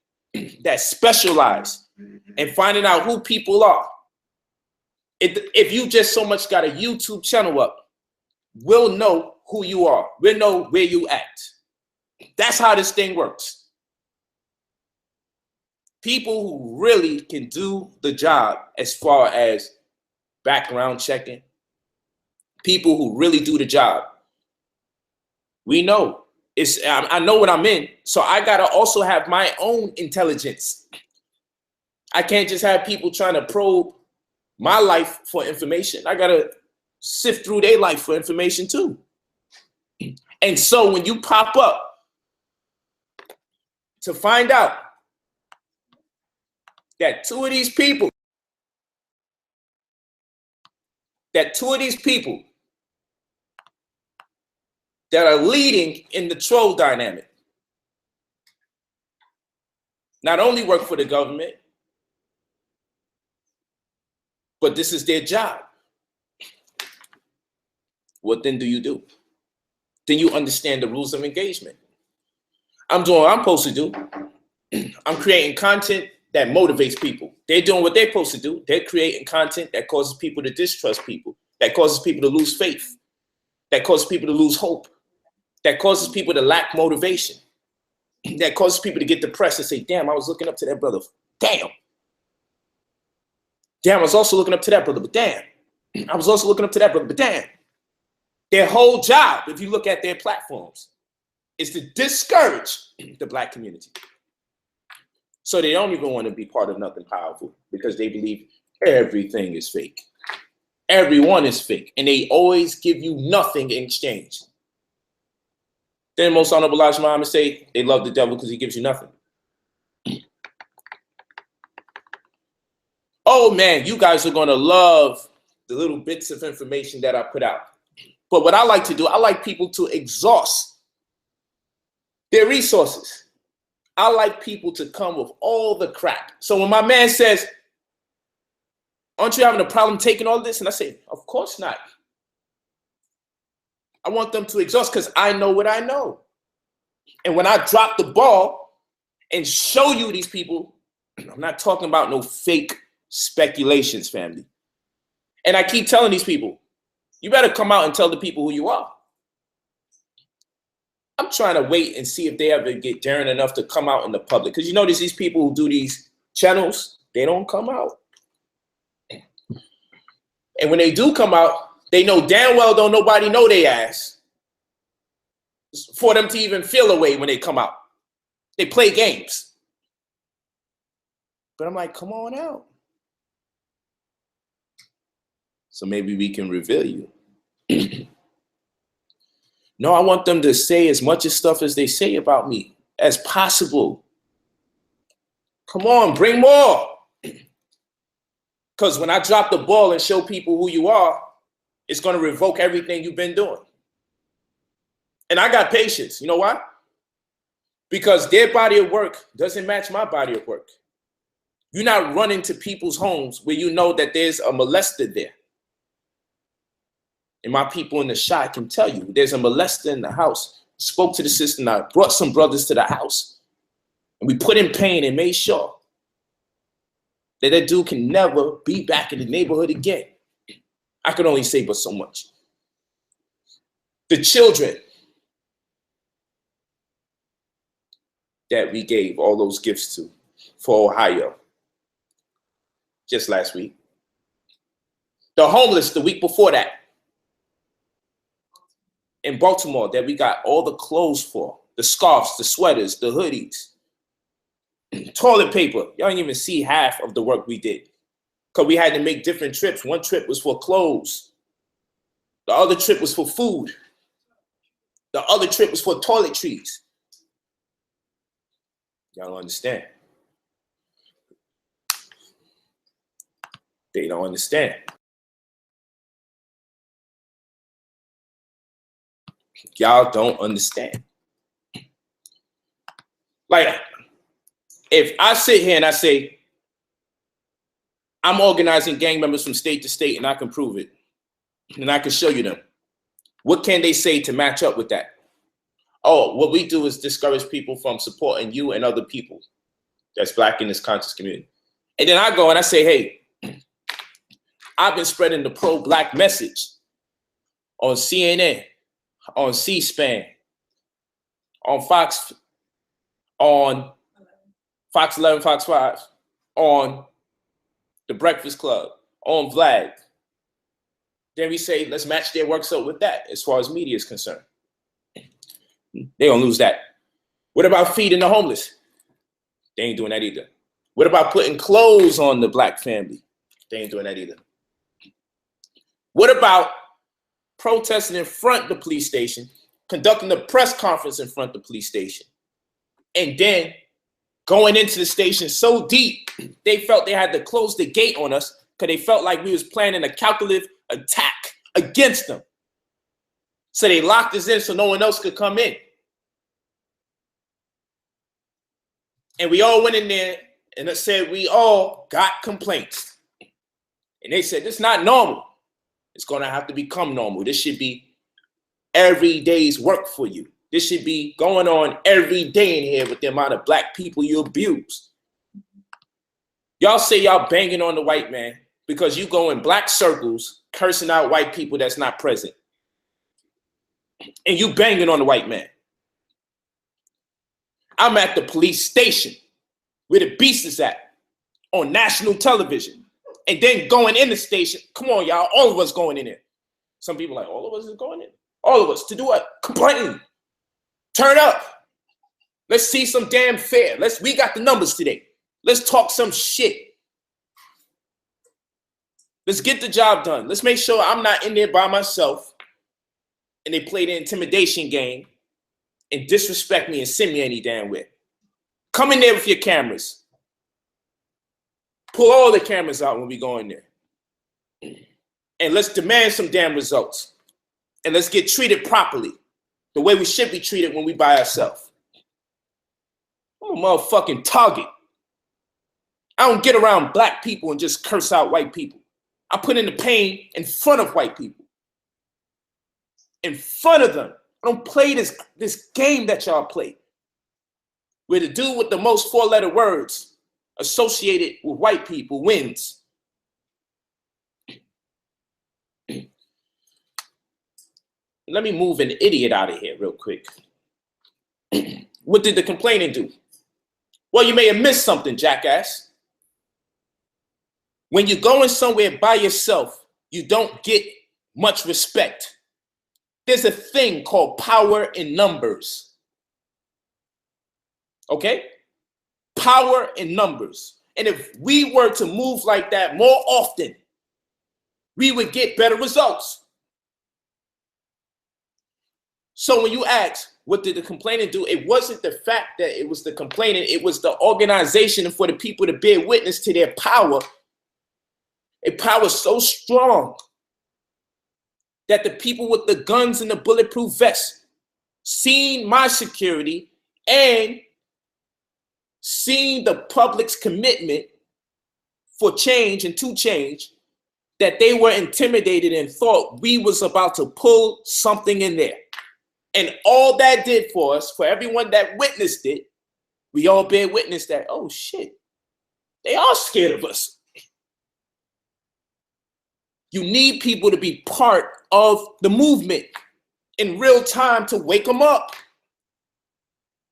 Speaker 1: that specialize in finding out who people are. If you just so much got a YouTube channel up, we'll know who you are. We'll know where you at. That's how this thing works. People who really can do the job as far as background checking, people who really do the job. We know. I know what I'm in, so I gotta also have my own intelligence. I can't just have people trying to probe my life for information. I gotta sift through their life for information too. And so when you pop up to find out that two of these people that are leading in the troll dynamic not only work for the government, but this is their job. What then do you do? Then you understand the rules of engagement. I'm doing what I'm supposed to do. I'm creating content that motivates people. They're doing what they're supposed to do. They're creating content that causes people to distrust people, that causes people to lose faith, that causes people to lose hope, that causes people to lack motivation, that causes people to get depressed and say, damn, I was looking up to that brother. Damn. Damn, I was also looking up to that brother, but damn. I was also looking up to that brother, but damn. Their whole job, if you look at their platforms, is to discourage the Black community. So they don't even want to be part of nothing powerful because they believe everything is fake. Everyone is fake, and they always give you nothing in exchange. Then most honorable Elijah Muhammad say they love the devil because he gives you nothing. Oh man, you guys are gonna love the little bits of information that I put out. But what I like to do, I like people to exhaust their resources. I like people to come with all the crap. So when my man says, aren't you having a problem taking all this? And I say, of course not. I want them to exhaust because I know what I know. And when I drop the ball and show you these people, I'm not talking about no fake speculations, family. And I keep telling these people, you better come out and tell the people who you are. I'm trying to wait and see if they ever get daring enough to come out in the public. Because you notice these people who do these channels, they don't come out. And when they do come out, they know damn well don't nobody know they ass for them to even feel a way when they come out. They play games. But I'm like, come on out. So maybe we can reveal you. No, I want them to say as much stuff as they say about me as possible. Come on, bring more. Because when I drop the ball and show people who you are, it's going to revoke everything you've been doing. And I got patience. You know why? Because their body of work doesn't match my body of work. You're not running to people's homes where you know that there's a molester there. And my people in the shop can tell you there's a molester in the house. Spoke to the sister and I brought some brothers to the house. And we put in pain and made sure that that dude can never be back in the neighborhood again. I could only say but so much. The children that we gave all those gifts to for Ohio just last week. The homeless the week before that. In Baltimore that we got all the clothes for, the scarves, the sweaters, the hoodies, toilet paper. Y'all didn't even see half of the work we did because we had to make different trips. One trip was for clothes. The other trip was for food. The other trip was for toiletries. Y'all don't understand. They don't understand. Y'all don't understand. Like, if I sit here and I say, I'm organizing gang members from state to state and I can prove it, and I can show you them, what can they say to match up with that? Oh, what we do is discourage people from supporting you and other people that's Black in this conscious community. And then I go and I say, hey, I've been spreading the pro-Black message on CNN, on C-SPAN, on Fox 11, Fox 5, on The Breakfast Club, on Vlad. Then we say, let's match their works up with that as far as media is concerned. They gonna lose that. What about feeding the homeless? They ain't doing that either. What about putting clothes on the Black family? They ain't doing that either. What about protesting in front of the police station, conducting a press conference in front of the police station, and then going into the station so deep, they felt they had to close the gate on us because they felt like we was planning a calculative attack against them. So they locked us in so no one else could come in. And we all went in there and it said we all got complaints. And they said, this is not normal. It's going to have to become normal. This should be every day's work for you. This should be going on every day in here with the amount of black people you abuse. Y'all say y'all banging on the white man because you go in black circles cursing out white people that's not present. And you banging on the white man. I'm at the police station where the beast is at on national television. And then going in the station, come on, y'all, all of us going in there. Some people like, all of us is going in? All of us, to do what? Complain. Turn up. Let's see some damn fair. We got the numbers today. Let's talk some shit. Let's get the job done. Let's make sure I'm not in there by myself and they play the intimidation game and disrespect me and send me any damn way. Come in there with your cameras. Pull all the cameras out when we go in there. And let's demand some damn results. And let's get treated properly. The way we should be treated when we by ourselves. I'm a motherfucking target. I don't get around black people and just curse out white people. I put in the pain in front of white people. In front of them. I don't play this game that y'all play. Where the dude with the most four-letter words associated with white people wins. Let me move an idiot out of here real quick. What did the complainant do? Well, you may have missed something, jackass. When you're going somewhere by yourself, you don't get much respect. There's a thing called power in numbers. Okay? Power in numbers. And if we were to move like that more often, we would get better results. So when you ask, what did the complainant do? It wasn't the fact that it was the complainant. It was the organization and for the people to bear witness to their power. A power so strong that the people with the guns and the bulletproof vests seen my security and seen the public's commitment for change and to change, that they were intimidated and thought we was about to pull something in there. And all that did for us, for everyone that witnessed it, we all bear witness that, oh shit, they are scared of us. You need people to be part of the movement in real time to wake them up.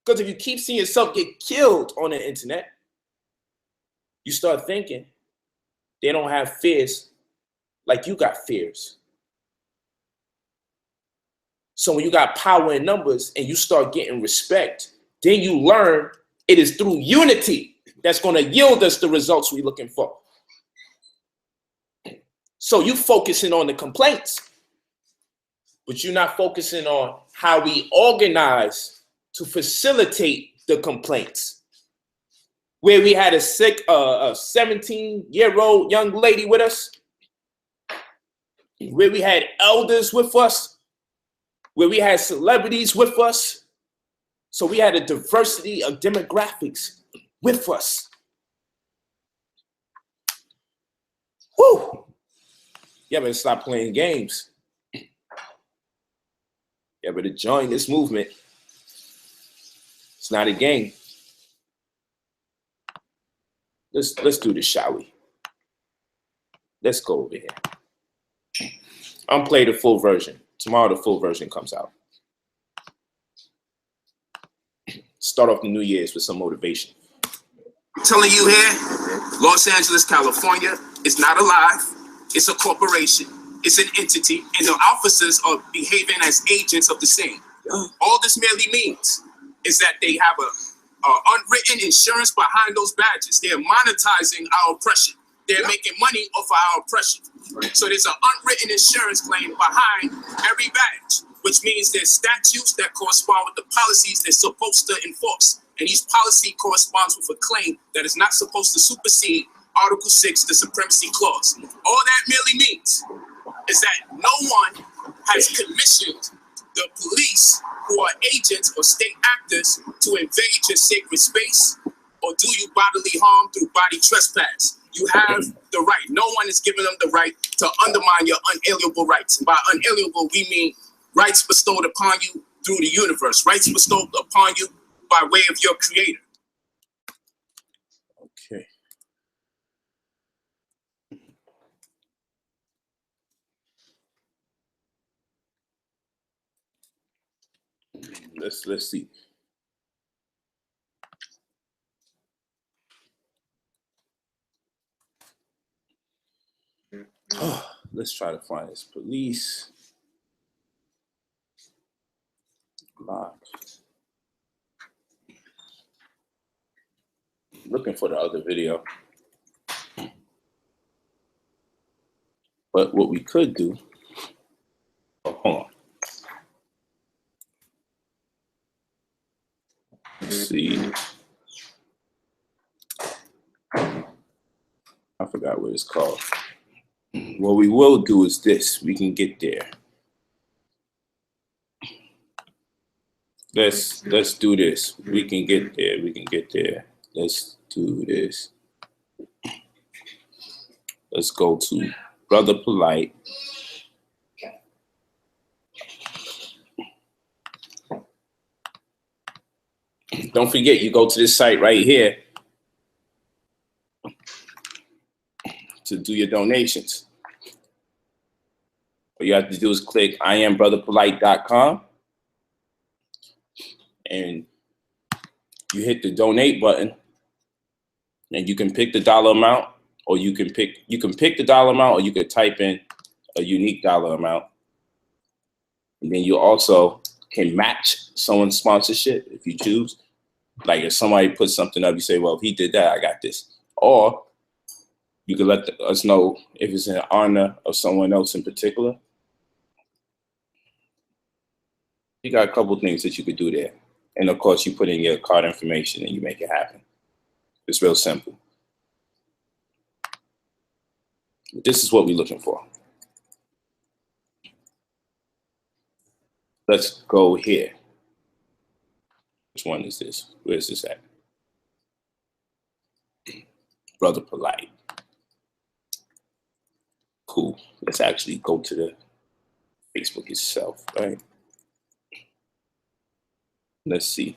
Speaker 1: Because if you keep seeing yourself get killed on the internet, you start thinking they don't have fears like you got fears. So when you got power in numbers and you start getting respect, then you learn it is through unity that's going to yield us the results we're looking for. So you focusing on the complaints, but you're not focusing on how we organize to facilitate the complaints. Where we had a 17-year-old young lady with us, where we had elders with us, where we had celebrities with us. So we had a diversity of demographics with us. Whew. You better stop playing games. You better join this movement. It's not a game. Let's do this, shall we? Let's go over here. I'm playing the full version. Tomorrow the full version comes out. Start off the New Year's with some motivation.
Speaker 5: I'm telling you here, Los Angeles, California is not alive. It's a corporation. It's an entity, and the officers are behaving as agents of the same. All this merely means is that they have a unwritten insurance behind those badges. They're monetizing our oppression. They're making money off of our oppression. So there's an unwritten insurance claim behind every badge, which means there's statutes that correspond with the policies they're supposed to enforce. And each policy corresponds with a claim that is not supposed to supersede Article 6, the Supremacy Clause. All that merely means is that no one has commissioned the police, who are agents or state actors, to invade your sacred space or do you bodily harm through body trespass. You have the right. No one is giving them the right to undermine your unalienable rights. And by unalienable, we mean rights bestowed upon you through the universe, rights bestowed upon you by way of your creator.
Speaker 1: Okay. Let's see. Oh, let's try to find this police. Live. Looking for the other video. But what we could do, hold on. Let's see. I forgot what it's called. What we will do is this. We can get there. Let's do this. We can get there. We can get there. Let's do this. Let's go to Brother Polight. Don't forget, you go to this site right here to do your donations. All you have to do is click IamBrotherPolight.com and you hit the donate button, and you can pick the dollar amount, or you can pick the dollar amount, or you could type in a unique dollar amount. And then you also can match someone's sponsorship if you choose. Like if somebody puts something up, you say, well, if he did that, I got this. Or you can let us know if it's in honor of someone else in particular. You got a couple things that you could do there. And of course, you put in your card information and you make it happen. It's real simple. This is what we're looking for. Let's go here. Which one is this? Where is this at? Brother Polight. Cool. Let's actually go to the Facebook itself, right? Let's see.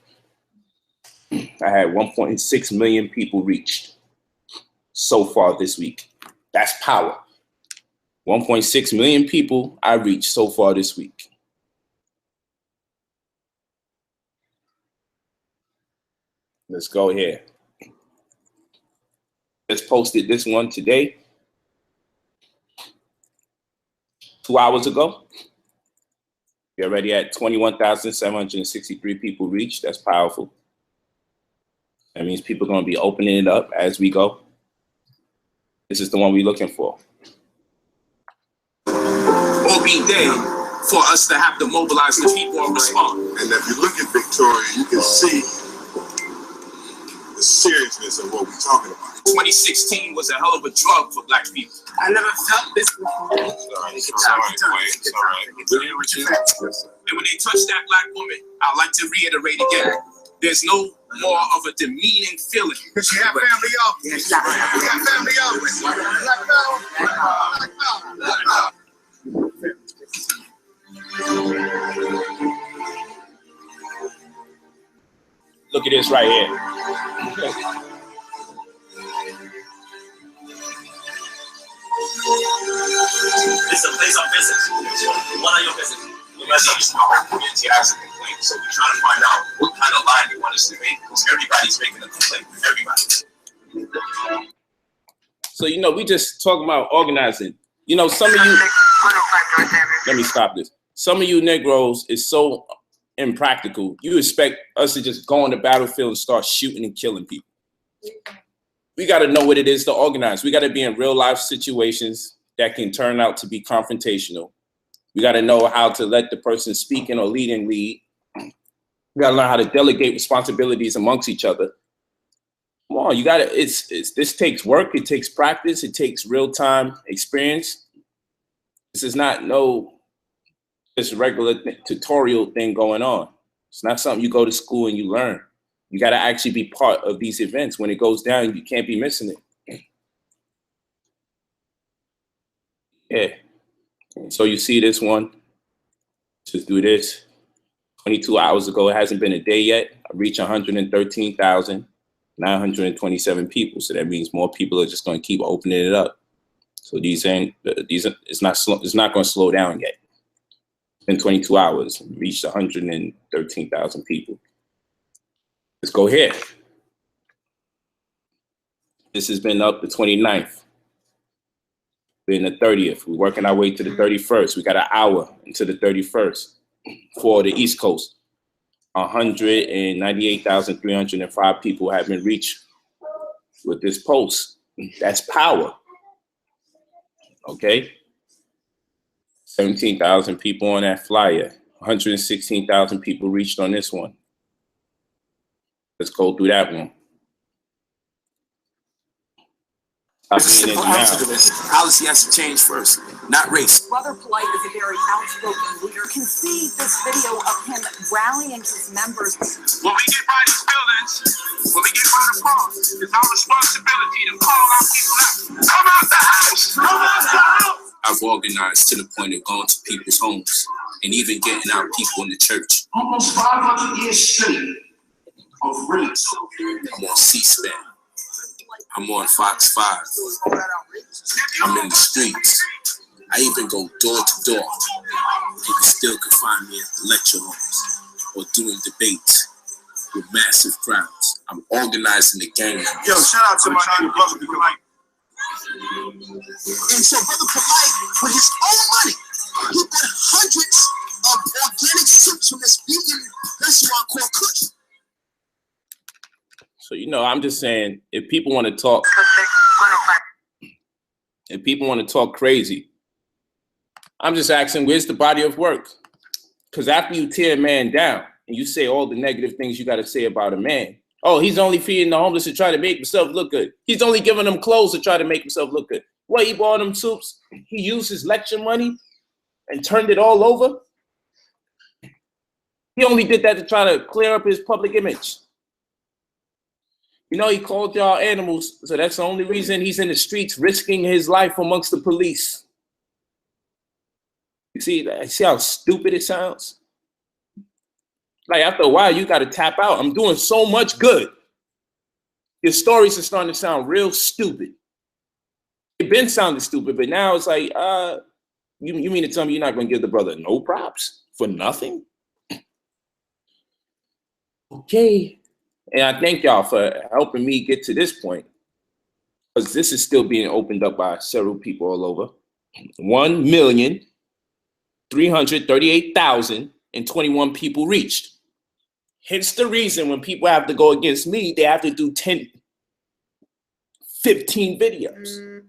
Speaker 1: I had 1.6 million people reached so far this week. That's power. 1.6 million people I reached so far this week. Let's go here. Just posted this one today, 2 hours ago. We're already at 21,763 people reached. That's powerful. That means people are going to be opening it up as we go. This is the one we're looking for.
Speaker 5: Or be day for us to have to mobilize the people and respond.
Speaker 4: And if you look at Victoria, you can see the seriousness of what we're talking about.
Speaker 5: 2016 was a hell of a drug for black people.
Speaker 3: I never felt this before.
Speaker 4: Sorry, it's all right.
Speaker 5: And when they touch that black woman, I'd like to reiterate again, there's no more of a demeaning feeling.
Speaker 4: We have family off. We got family off. Black power.
Speaker 1: Look at this right here.
Speaker 6: It's a place of business. What are your business? We must understand our community has a complaint, so we're trying to find out what kind of line they want us to make, because everybody's making a complaint. Everybody.
Speaker 1: So, you know, we just talking about organizing. You know, some of you, let me stop this. Some of you Negroes is so impractical. You expect us to just go on the battlefield and start shooting and killing people. We got to know what it is to organize. We got to be in real life situations that can turn out to be confrontational. We got to know how to let the person speaking or leading lead. We got to learn how to delegate responsibilities amongst each other. Come on, you got to, this takes work. It takes practice. It takes real time experience. This is not no just regular tutorial thing going on. It's not something you go to school and you learn. You got to actually be part of these events. When it goes down, you can't be missing it. Yeah. So you see this one. Just do this. 22 hours ago, it hasn't been a day yet. I reached 113,927 people. So that means more people are just going to keep opening it up. So it's not going to slow down yet. In 22 hours, we reached 113,000 people. Let's go here. This has been up the 29th. We're in the 30th. We're working our way to the 31st. We got an hour into the 31st for the East Coast. 198,305 people have been reached with this post. That's power. Okay? 17,000 people on that flyer. 116,000 people reached on this one. Let's go through that one.
Speaker 5: There's a simple answer to this. Policy has to change first, not race.
Speaker 7: Brother Polight is a very outspoken leader. Can see this video of him rallying his members.
Speaker 6: When we get by these buildings, when we get by the park, it's our responsibility to call our people out. Come out the house! Come out the house!
Speaker 5: I've organized to the point of going to people's homes and even getting our people in the church.
Speaker 4: Almost 500 years straight of rape.
Speaker 5: I'm on C-SPAN. I'm on Fox 5. I'm in the streets. I even go door to door. People still can find me at the lecture halls or doing debates with massive crowds. I'm organizing the game.
Speaker 4: Yo, shout out to my new brother, Polight.
Speaker 3: And so Brother Polight, with his own money, he bought hundreds of organic soups from this vegan restaurant called Kush.
Speaker 1: So, I'm just saying, if people want to talk crazy, I'm just asking, where's the body of work? Because after you tear a man down and you say all the negative things you got to say about a man, oh, he's only feeding the homeless to try to make himself look good. He's only giving them clothes to try to make himself look good. What, he bought them soups? He used his lecture money and turned it all over? He only did that to try to clear up his public image. He called y'all animals, so that's the only reason he's in the streets risking his life amongst the police. You see how stupid it sounds? Like, after a while, you got to tap out. I'm doing so much good. Your stories are starting to sound real stupid. They've been sounding stupid, but now it's like, you mean to tell me you're not going to give the brother no props for nothing? Okay. And I thank y'all for helping me get to this point, because this is still being opened up by several people all over. 1,338,021 people reached. Hence the reason when people have to go against me, they have to do 10, 15 videos.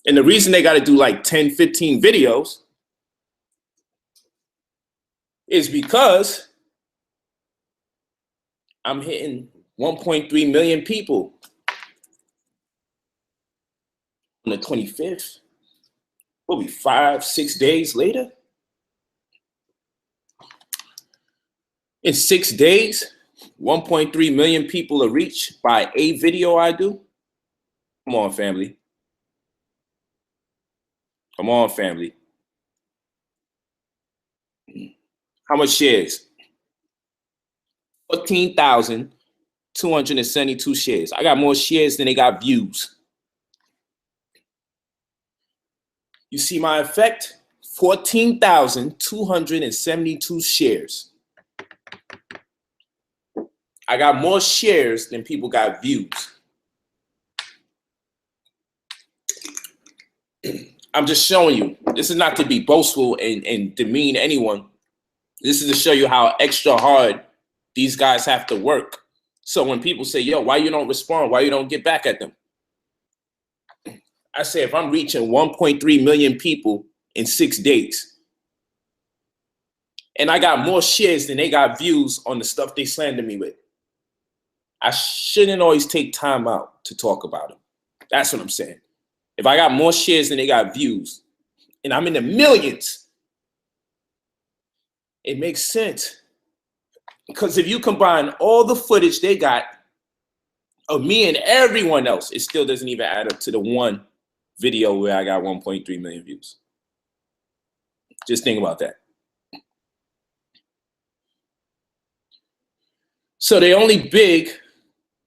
Speaker 1: And the reason they got to do like 10, 15 videos is because I'm hitting 1.3 million people on the 25th. What, 5-6 days later? In 6 days, 1.3 million people are reached by a video I do. Come on, family. Come on, family. How much shares? 14,272 shares. I got more shares than they got views. You see my effect? 14,272 shares. I got more shares than people got views. I'm just showing you. This is not to be boastful and demean anyone. This is to show you how extra hard these guys have to work. So when people say, yo, why you don't respond? Why you don't get back at them? I say, if I'm reaching 1.3 million people in 6 days, and I got more shares than they got views on the stuff they slander me with, I shouldn't always take time out to talk about them. That's what I'm saying. If I got more shares than they got views, and I'm in the millions, it makes sense Because if you combine all the footage they got of me and everyone else, it still doesn't even add up to the one video where I got 1.3 million views. Just think about that. So they're only big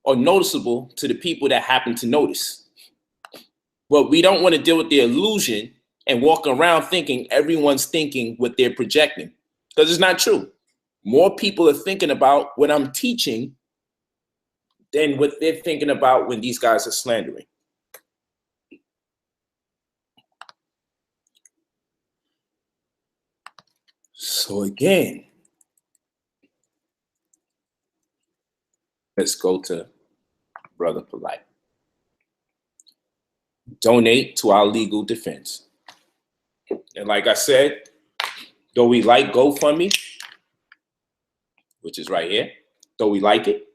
Speaker 1: or noticeable to the people that happen to notice. But we don't want to deal with the illusion and walk around thinking everyone's thinking what they're projecting, because it's not true. More people are thinking about what I'm teaching than what they're thinking about when these guys are slandering. So again, let's go to Brother Polight. Donate to our legal defense. And like I said, though we like GoFundMe, which is right here, though we like it,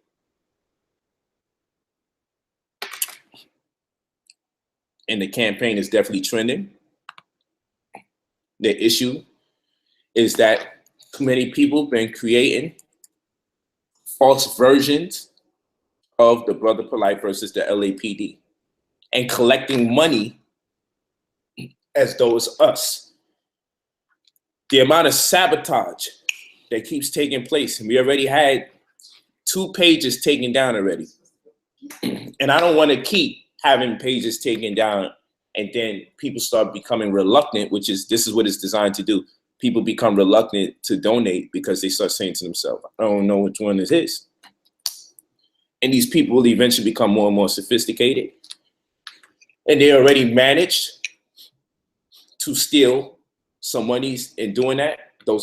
Speaker 1: and the campaign is definitely trending, the issue is that many people have been creating false versions of the Brother Polight versus the LAPD and collecting money as though it's us. The amount of sabotage that keeps taking place, and we already had 2 pages taken down already. And I don't want to keep having pages taken down and then people start becoming reluctant, this is what it's designed to do. People become reluctant to donate because they start saying to themselves, I don't know which one is his. And these people will eventually become more and more sophisticated. And they already managed to steal some monies in doing that.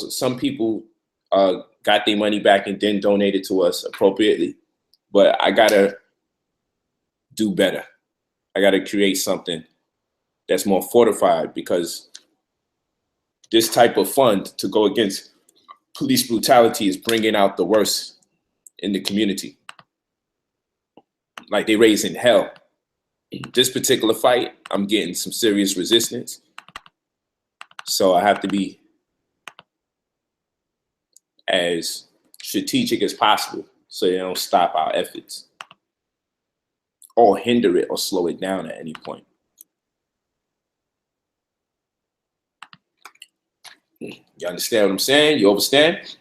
Speaker 1: Some people got their money back and then donated to us appropriately. But I gotta do better. I gotta create something that's more fortified, because this type of fund to go against police brutality is bringing out the worst in the community. Like they raising hell. This particular fight, I'm getting some serious resistance. So I have to be as strategic as possible so they don't stop our efforts or hinder it or slow it down at any point. You understand what I'm saying? You understand?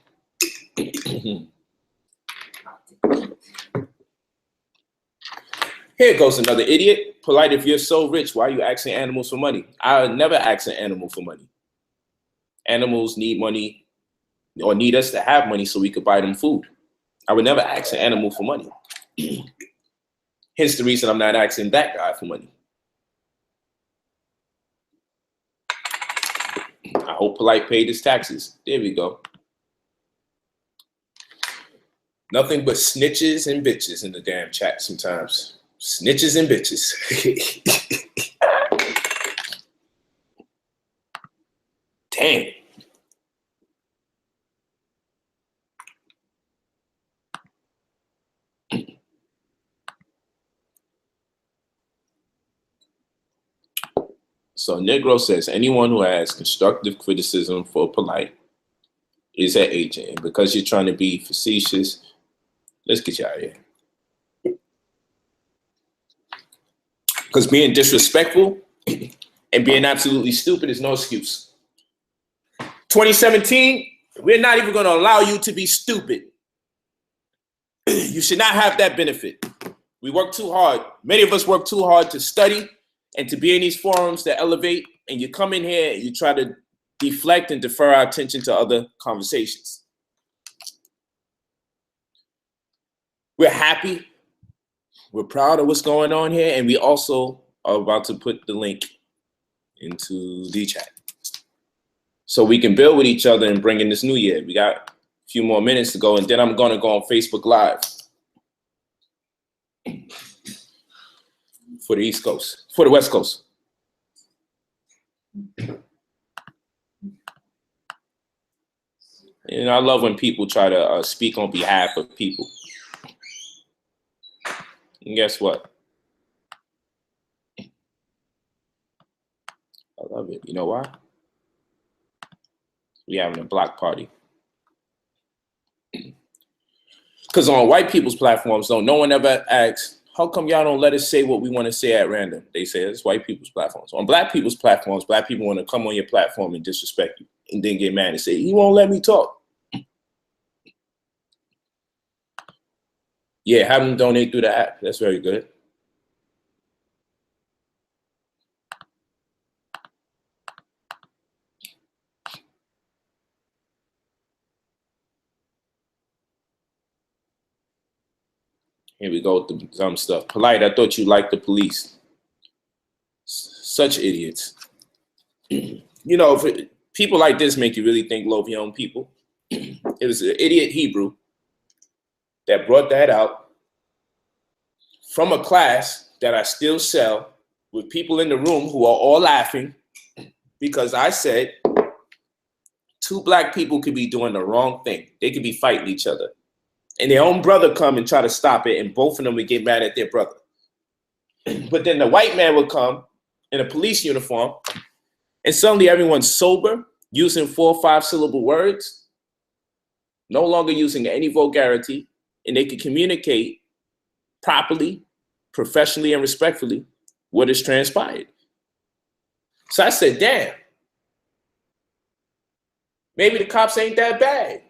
Speaker 1: Here goes another idiot. Polight, if you're so rich, why are you asking animals for money? I would never ask an animal for money. Animals need money or need us to have money so we could buy them food. I would never ask an animal for money. Hence the reason I'm not asking that guy for money. I hope Polight paid his taxes. There we go. Nothing but snitches and bitches in the damn chat sometimes. Snitches and bitches. Damn. So Negro says, anyone who has constructive criticism for Polight is an agent. And because you're trying to be facetious, let's get you out of here. Because being disrespectful and being absolutely stupid is no excuse. 2017, we're not even going to allow you to be stupid. You should not have that benefit. We work too hard. Many of us work too hard to study and to be in these forums that elevate, and you come in here and you try to deflect and defer our attention to other conversations. We're happy. We're proud of what's going on here, and we also are about to put the link into the chat so we can build with each other and bring in this new year. We got a few more minutes to go, and then I'm going to go on Facebook Live for the East Coast, for the West Coast. And I love when people try to speak on behalf of people. And guess what? I love it. You know why? We having a block party. Because on white people's platforms, though, no one ever asks, how come y'all don't let us say what we want to say at random? They say it's white people's platforms. On black people's platforms, black people want to come on your platform and disrespect you and then get mad and say, he won't let me talk. Yeah, have them donate through the app. That's very good. Here we go with the dumb stuff. Polight, I thought you liked the police. Such idiots. You know, people like this make you really think low of your own people. It was an idiot Hebrew that brought that out from a class that I still sell with people in the room who are all laughing because I said two black people could be doing the wrong thing. They could be fighting each other. And their own brother come and try to stop it, and both of them would get mad at their brother. But then the white man would come in a police uniform, and suddenly everyone's sober, using 4 or 5 syllable words, no longer using any vulgarity, and they could communicate properly, professionally, and respectfully what has transpired. So I said, damn, maybe the cops ain't that bad.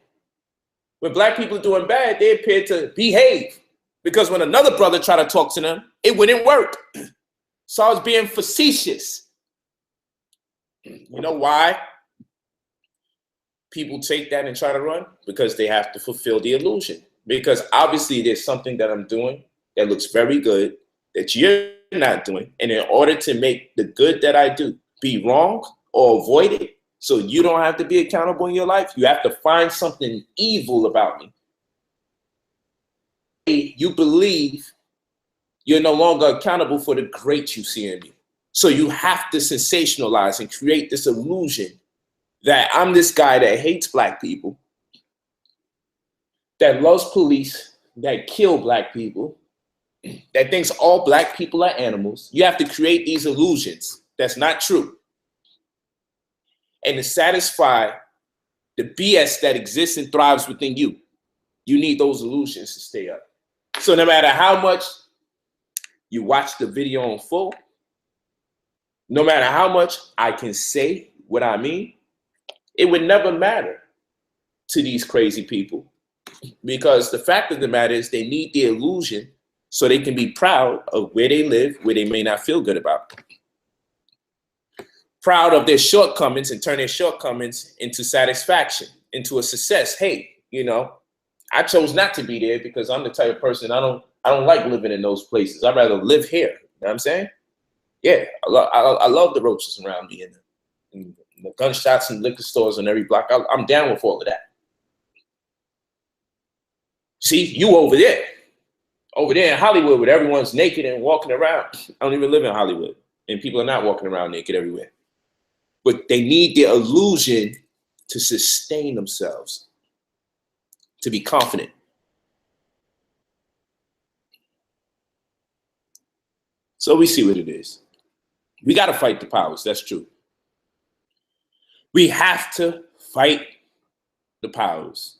Speaker 1: When black people are doing bad, they appear to behave. Because when another brother tried to talk to them, it wouldn't work. So I was being facetious. You know why people take that and try to run? Because they have to fulfill the illusion. Because obviously there's something that I'm doing that looks very good that you're not doing. And in order to make the good that I do be wrong or avoid it, so you don't have to be accountable in your life, you have to find something evil about me. You believe you're no longer accountable for the great you see in me. So you have to sensationalize and create this illusion that I'm this guy that hates black people, that loves police, that kill black people, that thinks all black people are animals. You have to create these illusions. That's not true. And to satisfy the BS that exists and thrives within you, you need those illusions to stay up. So no matter how much you watch the video in full, no matter how much I can say what I mean, it would never matter to these crazy people. Because the fact of the matter is they need the illusion so they can be proud of where they live, where they may not feel good about. Proud of their shortcomings and turn their shortcomings into satisfaction, into a success. Hey, you know, I chose not to be there because I'm the type of person, I don't like living in those places. I'd rather live here. You know what I'm saying? Yeah, I love the roaches around me and the gunshots and liquor stores on every block. I'm down with all of that. See, you over there in Hollywood where everyone's naked and walking around. I don't even live in Hollywood and people are not walking around naked everywhere. But they need the illusion to sustain themselves, to be confident. So we see what it is. We got to fight the powers. That's true. We have to fight the powers.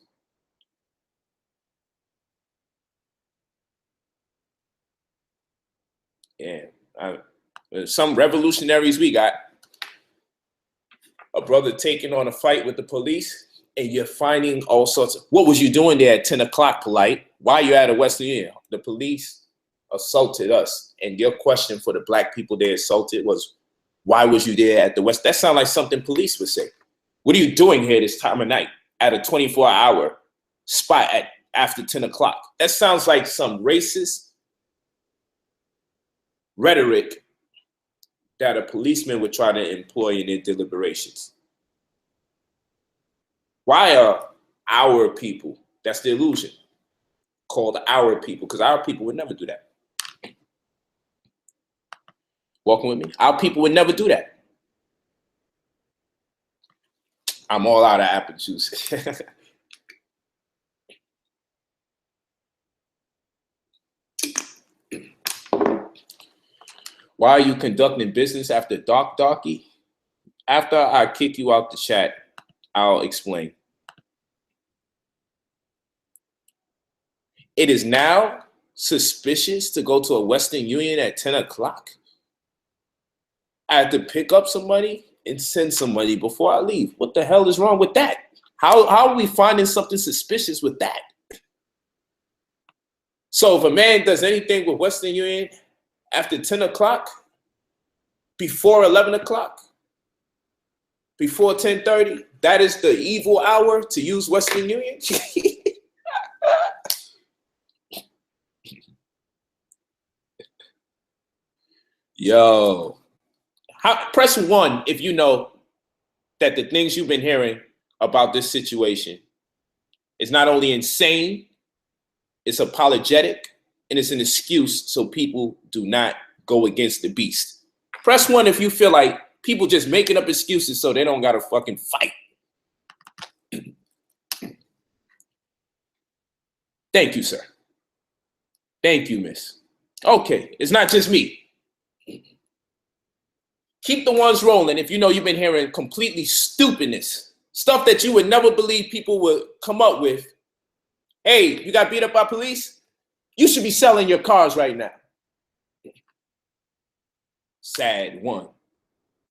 Speaker 1: Yeah. Some revolutionaries we got. A brother taking on a fight with the police, and you're finding all sorts of, what was you doing there at 10 o'clock, Polight? Why are you at a Western Union? The police assaulted us. And your question for the black people they assaulted was, why was you there at the West? That sounds like something police would say. What are you doing here this time of night at a 24-hour spot at after 10 o'clock? That sounds like some racist rhetoric that a policeman would try to employ in their deliberations. Why are our people, that's the illusion, called our people? Because our people would never do that. Walking with me? Our people would never do that. I'm all out of apple juice. Why are you conducting business after dark, darky? After I kick you out the chat, I'll explain. it is now suspicious to go to a Western Union at 10 o'clock. I have to pick up some money and send some money before I leave. What the hell is wrong with that? How are we finding something suspicious with that? So if a man does anything with Western Union after 10 o'clock, before 11 o'clock, before 10:30, that is the evil hour to use Western Union? Yo, press 1 if you know that the things you've been hearing about this situation is not only insane, it's apologetic, and it's an excuse so people do not go against the beast. Press 1 if you feel like people just making up excuses so they don't gotta fucking fight. Thank you, sir. Thank you, miss. Okay, it's not just me. Keep the ones rolling if you know you've been hearing completely stupidness, stuff that you would never believe people would come up with. Hey, you got beat up by police? You should be selling your cars right now. Sad one.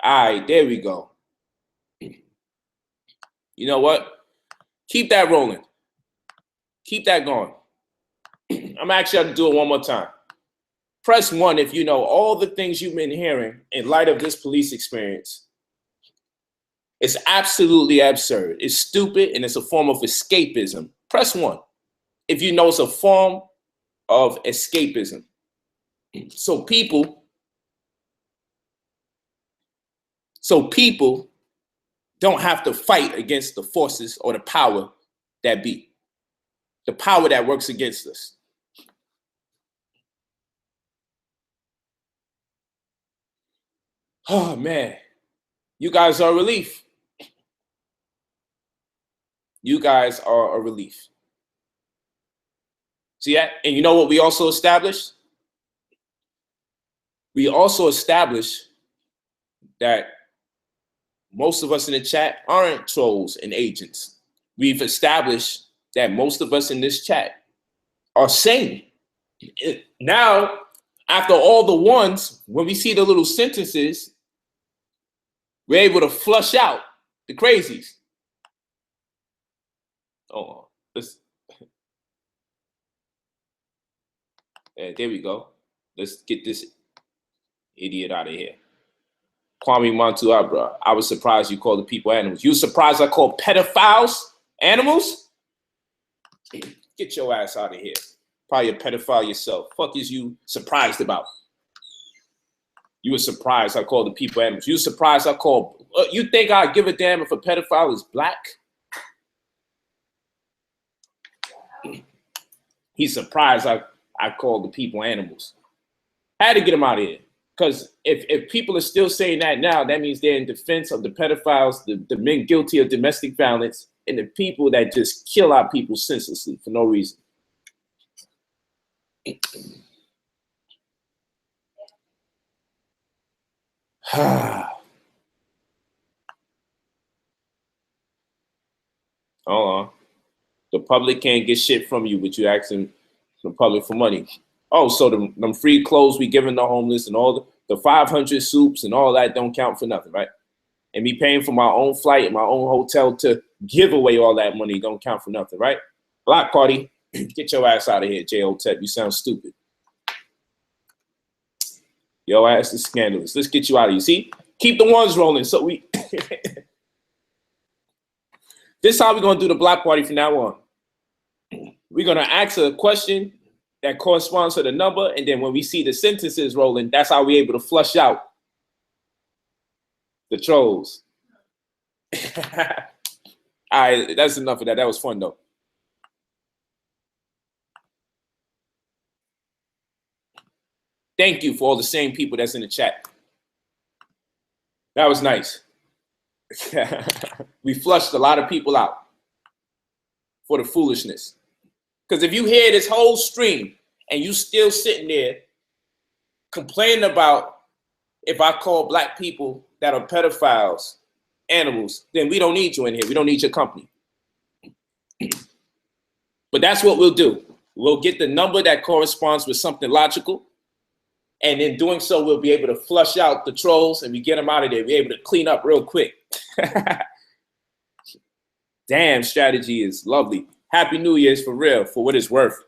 Speaker 1: All right, there we go. You know what? Keep that rolling. Keep that going. I'm actually going to do it one more time. Press 1 if you know all the things you've been hearing in light of this police experience. It's absolutely absurd. It's stupid, and it's a form of escapism. Press 1 if you know it's a form of escapism. So people don't have to fight against the forces or the power that be, the power that works against us. Oh, man, you guys are a relief. You guys are a relief. See that? And you know what we also established? We also established that most of us in the chat aren't trolls and agents. We've established that most of us in this chat are sane. Now, after all the ones, when we see the little sentences, we're able to flush out the crazies. Oh, there we go. Let's get this idiot out of here. Kwame Montuabra, I was surprised you called the people animals. You surprised I called pedophiles animals? Get your ass out of here. Probably a pedophile yourself. Fuck is you surprised about? You were surprised I called the people animals. You surprised I called... you think I'd give a damn if a pedophile is black? He's surprised I called the people animals. Had to get him out of here. Because if people are still saying that now, that means they're in defense of the pedophiles, the men guilty of domestic violence, and the people that just kill our people senselessly for no reason. Hold on. The public can't get shit from you, but you asking the public for money. Oh, so them free clothes we giving the homeless and all the 500 soups and all that don't count for nothing, right? And me paying for my own flight and my own hotel to give away all that money don't count for nothing, right? Block party, get your ass out of here, J.O.Tep. You sound stupid. Your ass is scandalous. Let's get you out of here. See? Keep the ones rolling. So we... This is how we're going to do the block party from now on. We're going to ask a question that corresponds to the number, and then when we see the sentences rolling, that's how we're able to flush out the trolls. All right, that's enough of that. That was fun, though. Thank you for all the same people that's in the chat. That was nice. We flushed a lot of people out for the foolishness. Because if you hear this whole stream and you still sitting there complaining about if I call black people that are pedophiles animals, then we don't need you in here. We don't need your company. But that's what we'll do. We'll get the number that corresponds with something logical. And in doing so, we'll be able to flush out the trolls and we get them out of there. We're able to clean up real quick. Damn, strategy is lovely. Happy New Year's for real, for what it's worth.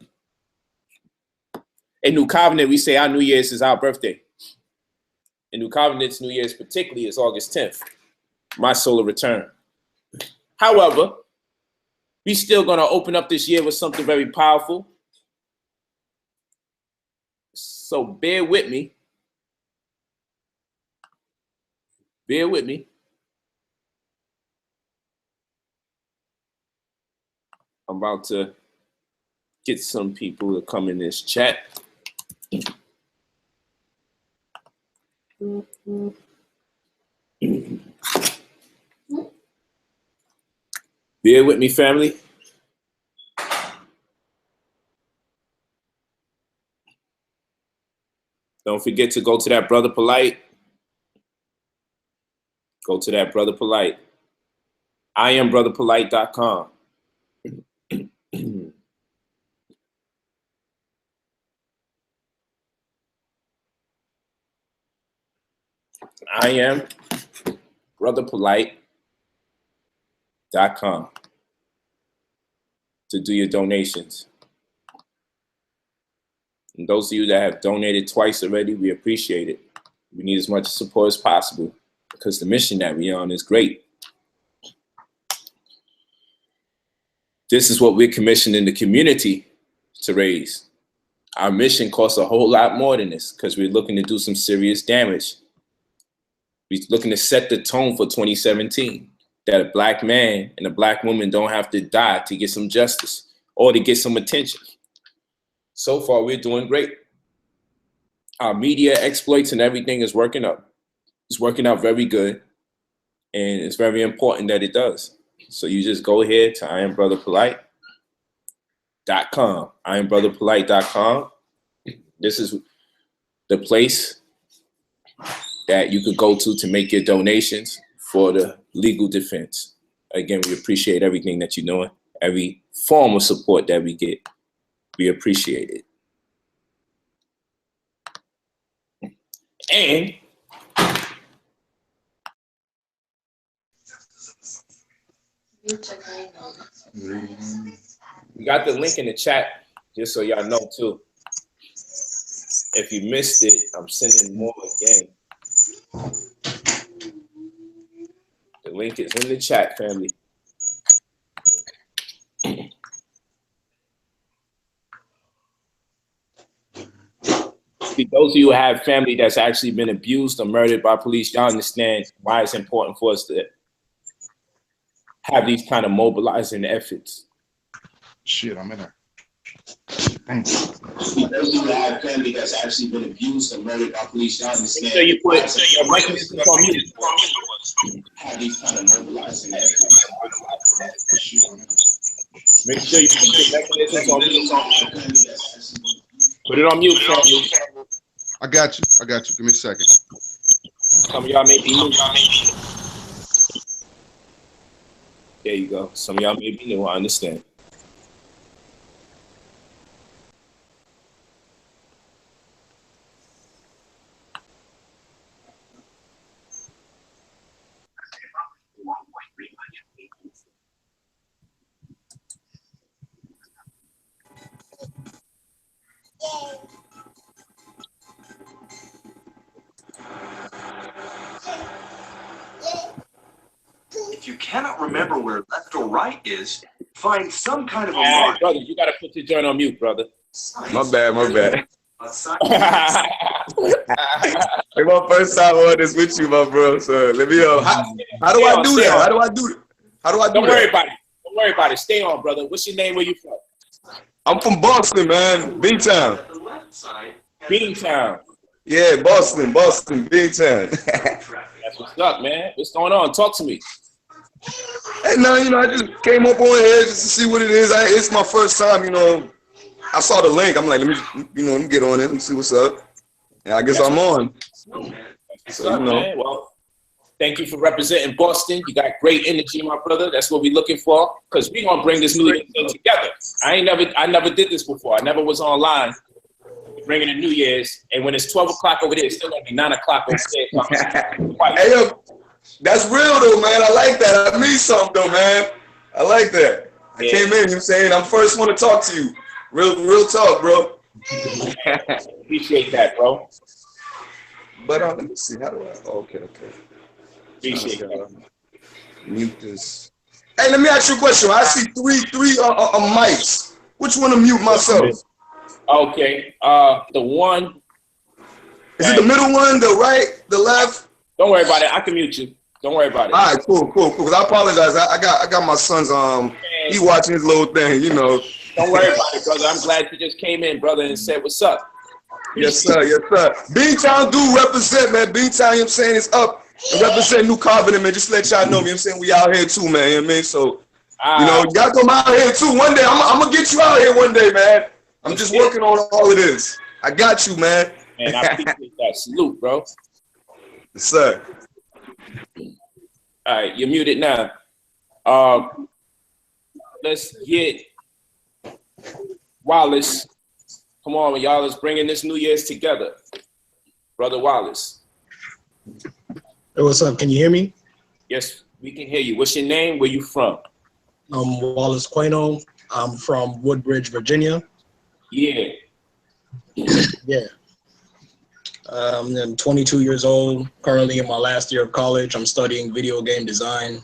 Speaker 1: In New Covenant, we say our New Year's is our birthday. In New Covenant's New Year's particularly is August 10th, my solar return. However, we still gonna open up this year with something very powerful. So bear with me. Bear with me. I'm about to get some people to come in this chat. Bear with me, family. Don't forget to go to that Brother Polight. Go to that Brother Polight. I am brotherpolight.com. I am brotherpolight.com to do your donations. And those of you that have donated twice already, we appreciate it. We need as much support as possible because the mission that we're on is great. This is what we're commissioning the community to raise. Our mission costs a whole lot more than this because we're looking to do some serious damage. We're looking to set the tone for 2017, that a black man and a black woman don't have to die to get some justice or to get some attention. So far, we're doing great. Our media exploits and everything is working up. It's working out very good. And it's very important that it does. So you just go ahead to IamBrotherPolight.com. IamBrotherPolight.com. This is the place that you could go to make your donations for the legal defense. Again, we appreciate everything that you're doing, every form of support that we get. We appreciate it. And we got the link in the chat, just so y'all know too. If you missed it, I'm sending more again. The link is in the chat, family. See, those of you who have family that's actually been abused or murdered by police, y'all understand why it's important for us to have these kind of mobilizing efforts.
Speaker 8: Shit, I'm in there. Thank you.
Speaker 3: Those of you who have family that's actually been abused or murdered by police, y'all understand.
Speaker 1: So you put your mechanism on mute.
Speaker 3: Have these kind of mobilizing efforts.
Speaker 1: Make sure you put your mechanisms on mute. Put it on mute, family.
Speaker 8: I got you. I got you. Give me a second.
Speaker 1: Some of y'all may be new. There you go. Some of y'all may be new. I understand.
Speaker 9: If you cannot remember where left or right is, find some kind of a
Speaker 1: All
Speaker 9: mark.
Speaker 1: right, brother, you gotta put your joint on mute, brother.
Speaker 8: My bad. My bad.
Speaker 10: It's my first time on this with you, my bro. So let me how do I do that? How do I do it? How do I do that?
Speaker 1: Don't worry about it. Don't worry about it. Stay on, brother. What's your name? Where you from?
Speaker 10: I'm from Boston, man. Beantown.
Speaker 1: Beantown.
Speaker 10: Yeah, Boston, Beantown.
Speaker 1: That's what's up, man. What's going on? Talk to me.
Speaker 10: Hey, no, you know, I just came up on here just to see what it is. It's my first time, you know. I saw the link. I'm like, let me get on it and see what's up. And I guess I'm on.
Speaker 1: So, you know. Man. Well, Thank you for representing Boston. You got great energy, my brother. That's what we're looking for. Because we're gonna bring this New Year's thing together. I never did this before. I never was online bringing in New Year's. And when it's 12 o'clock over there, it's still gonna be 9 o'clock over there.
Speaker 10: Hey, yo, that's real though, man. I like that. I mean something though, man. I like that. I came in, you know what I'm saying? I'm first one to talk to you. Real talk, bro.
Speaker 1: Appreciate that, bro.
Speaker 10: But let me see. How do I? Oh, okay.
Speaker 1: Appreciate that.
Speaker 10: Mute this. Hey, let me ask you a question. I see three mics. Which one to mute myself?
Speaker 1: Okay. The one.
Speaker 10: Is it the middle one, the right, the left?
Speaker 1: Don't worry about it. I can mute you. Don't worry about it.
Speaker 10: All right, cool. Cause I apologize. I got my son's he watching his little thing, you know.
Speaker 1: Don't worry about it, brother. I'm glad you just came in, brother, and said what's up.
Speaker 10: Yes, sir. Beantown do represent, man. Beantown, you know what I'm saying, is up and represent New Covenant, man. Just let y'all know, you know what I'm saying, we out here too, man. You know what I mean? So, you know, y'all come out here too. One day, I'm gonna get you out here one day, man. I'm just working on all of this. I got you, man.
Speaker 1: Man, I appreciate that. Salute, bro.
Speaker 10: Yes, sir.
Speaker 1: All right, you're muted now. Let's get Wallace. Come on, y'all. Let's bring in this New Year's together. Brother Wallace.
Speaker 11: Hey, what's up? Can you hear me?
Speaker 1: Yes, we can hear you. What's your name? Where you from?
Speaker 11: I'm Wallace Quano. I'm from Woodbridge, Virginia.
Speaker 1: Yeah.
Speaker 11: Yeah. I'm 22 years old, currently in my last year of college. I'm studying video game design.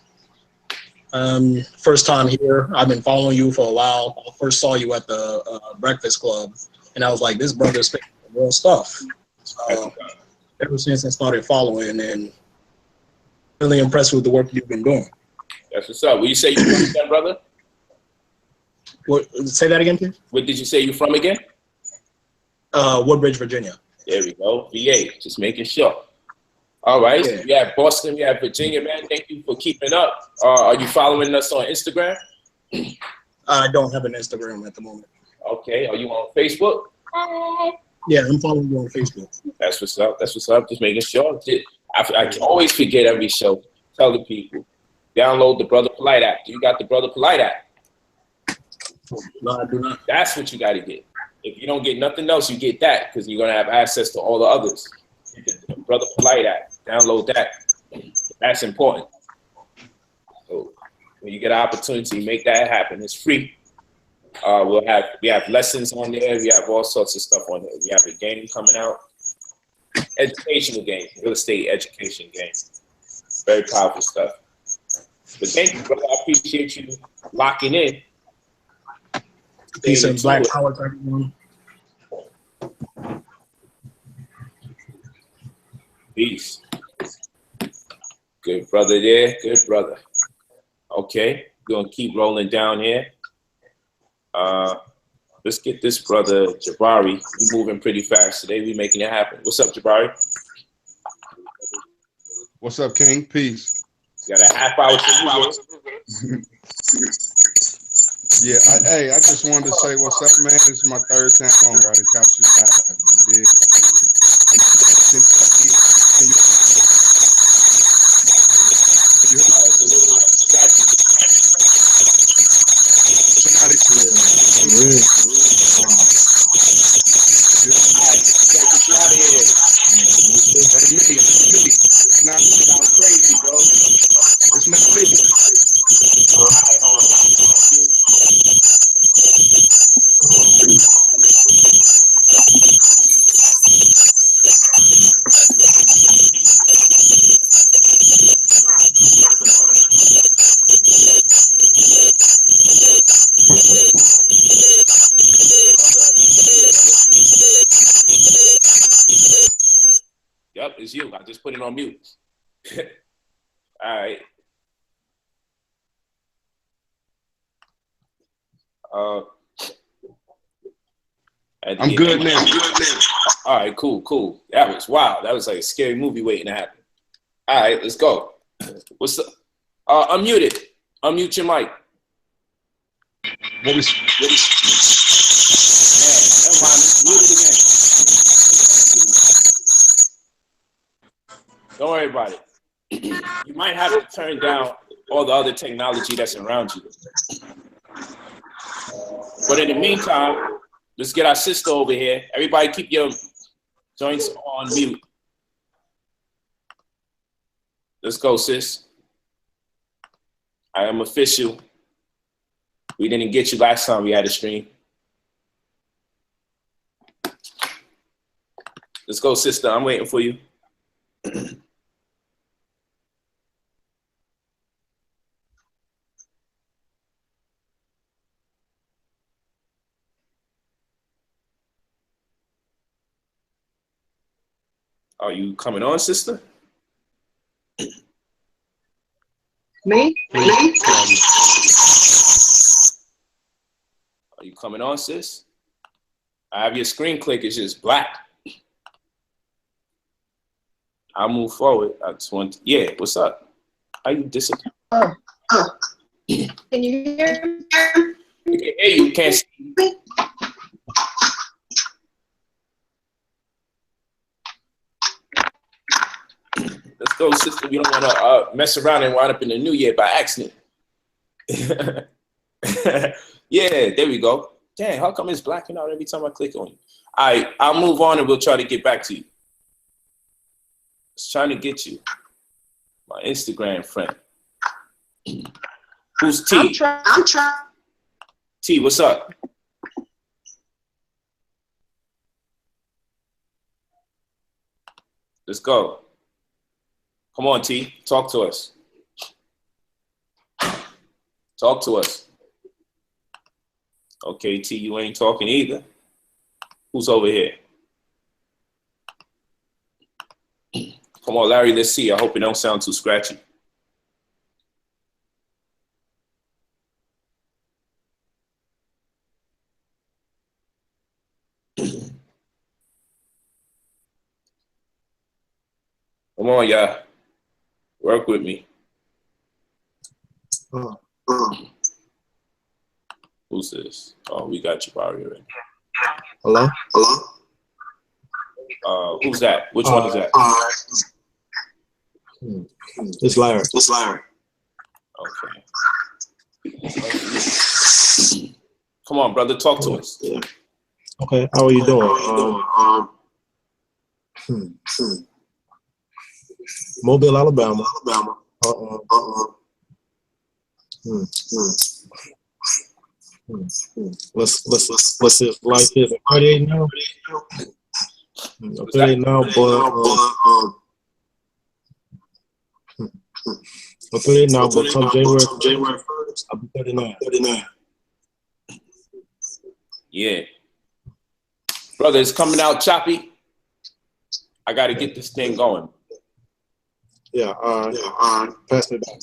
Speaker 11: First time here. I've been following you for a while. I first saw you at the Breakfast Club, and I was like, this brother's speaking real stuff. Ever since I started following, and really impressed with the work you've been doing.
Speaker 1: That's what's up. Where you say you from again, brother?
Speaker 11: What? Say that again, please.
Speaker 1: Where did you say you from again?
Speaker 11: Woodbridge, Virginia.
Speaker 1: There we go. VA. Just making sure. All right.
Speaker 11: Yeah.
Speaker 1: We have Boston. We have Virginia, man. Thank you for keeping up. Are you following us on Instagram?
Speaker 11: I don't have an Instagram at the moment.
Speaker 1: Okay. Are you on Facebook?
Speaker 11: Yeah, I'm following you on Facebook.
Speaker 1: That's what's up. That's what's up. Just making sure. I can always forget every show. Tell the people. Download the Brother Polight app. You got the Brother Polight app?
Speaker 11: No, I do not.
Speaker 1: That's what you got to get. If you don't get nothing else, you get that because you're going to have access to all the others. The Brother Polight app. Download that. That's important. So when you get an opportunity, make that happen. It's free. We have lessons on there. We have all sorts of stuff on there. We have a game coming out. Educational game. Real estate education game. Very powerful stuff. But thank you, brother. I appreciate you locking in.
Speaker 11: Peace and black power to everyone.
Speaker 1: Peace. Good brother there. Good brother. Okay. We're going to keep rolling down here. Let's get this brother, Jabari. We're moving pretty fast today. We're making it happen. What's up, Jabari?
Speaker 8: What's up, King? Peace.
Speaker 1: Got a half hour to move.
Speaker 8: Yeah, I just wanted to say what's up, man. This is my third time on right to catch you live. You did. It's not crazy, bro. It's not crazy. All right, hold on. Yep, it's you. I just put it on mute. All right. I'm good now. All right, cool. That was wow. That was like a scary movie waiting to happen. All right, let's go. What's up? Unmute it. Unmute your mic. Man, never mind. Mute it again. Don't worry about it.
Speaker 1: You might have to turn down all the other technology that's around you. But in the meantime, let's get our sister over here. Everybody keep your joints on mute. Let's go, sis. I am official. We didn't get you last time we had a stream. Let's go, sister. I'm waiting for you. Are you coming on, sister?
Speaker 12: Me?
Speaker 1: Are you coming on, sis? I have your screen click. It's just black. I'll move forward. I just want to, yeah, what's up? How you disappear?
Speaker 12: Can you hear me?
Speaker 1: You can hear you, can't see. Let's go, sister. We don't want to mess around and wind up in the new year by accident. Yeah, there we go. Dang, how come it's blacking out every time I click on you? All right, I'll move on and we'll try to get back to you. Just trying to get you. My Instagram friend. Who's T?
Speaker 12: I'm trying.
Speaker 1: T, what's up? Let's go. Come on, T. Talk to us. Talk to us. Okay, T, you ain't talking either. Who's over here? Come on, Larry, let's see. I hope it don't sound too scratchy. Come on, y'all. Work with me. Who's this? Oh, we got you out here.
Speaker 13: Hello?
Speaker 1: Who's that? Which one is that?
Speaker 13: It's Larry.
Speaker 1: Okay. Come on, brother. Talk to us.
Speaker 13: Yeah. Okay. How are you doing? Mobile, Alabama. What's his life is? 38 now. 38 now, but I'm 38 now, but come January 1st, I'll be 39.
Speaker 1: Yeah. Brother, it's coming out choppy. I got to get this thing going.
Speaker 13: Yeah, pass it down.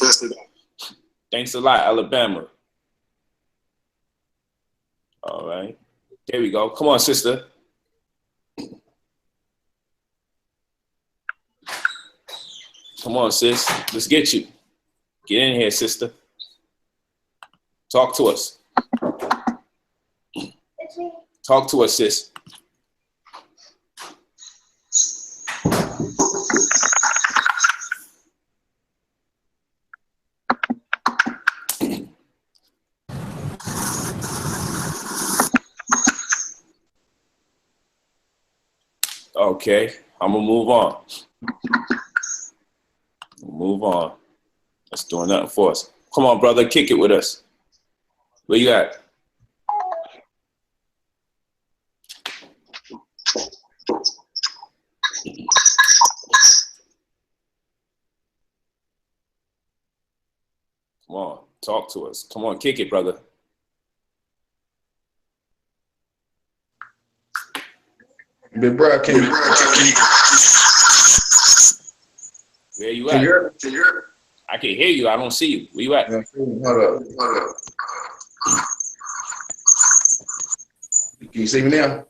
Speaker 1: Thanks a lot, Alabama. All right. There we go. Come on, sister. Come on, sis. Let's get you. Get in here, sister. Talk to us. Talk to us, sis. Okay, I'm gonna move on. That's doing nothing for us. Come on, brother, kick it with us. Where you at? Come on, talk to us. Come on, kick it, brother.
Speaker 10: Big bro, can you?
Speaker 1: Where you at?
Speaker 10: Can you hear me?
Speaker 1: I can hear you. I don't see you. Where you at?
Speaker 10: Hold up. Can you see me now?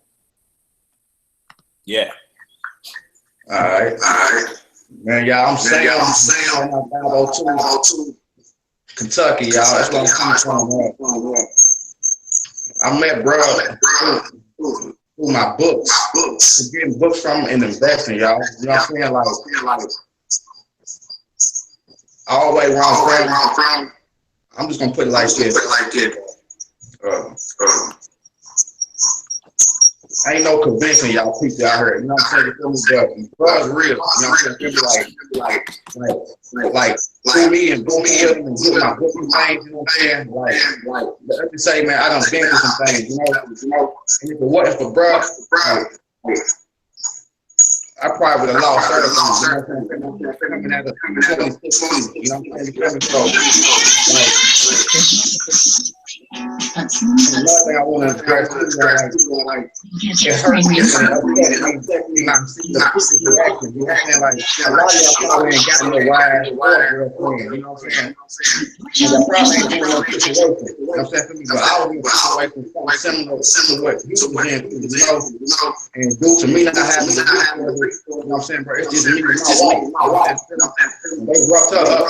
Speaker 1: Yeah.
Speaker 10: All right. Man, y'all, I'm saying 502, Kentucky, y'all. That's what I'm coming from. I met bro through my books. Getting books from and investing, y'all. You know what I'm saying?
Speaker 14: all the way where I'm from, I'm just gonna put it like this. Ain't no convincing y'all people out here. You know what I'm saying? God's real. You know what I'm saying? Like to me and book with them and get my booking things. You know what I'm saying? Like let's just say, man, I done been through some things. You know, and if it wasn't for bruh, I probably would have lost everything. You know what I'm saying? Coming out of 2016. You know what I'm saying? So, another thing I want to address is like it hurts me and upset me not seeing the people's reaction. You know what I'm saying? Like a lot of y'all probably ain't got no wife or girlfriend. You know what I'm saying? And y'all probably ain't in no situation. You know what I'm saying? For me, but I was in a situation similar to what you was in, you know. And due to me not having to do it, you know what I'm saying, bro? It's just me and my wife. They roughed her up.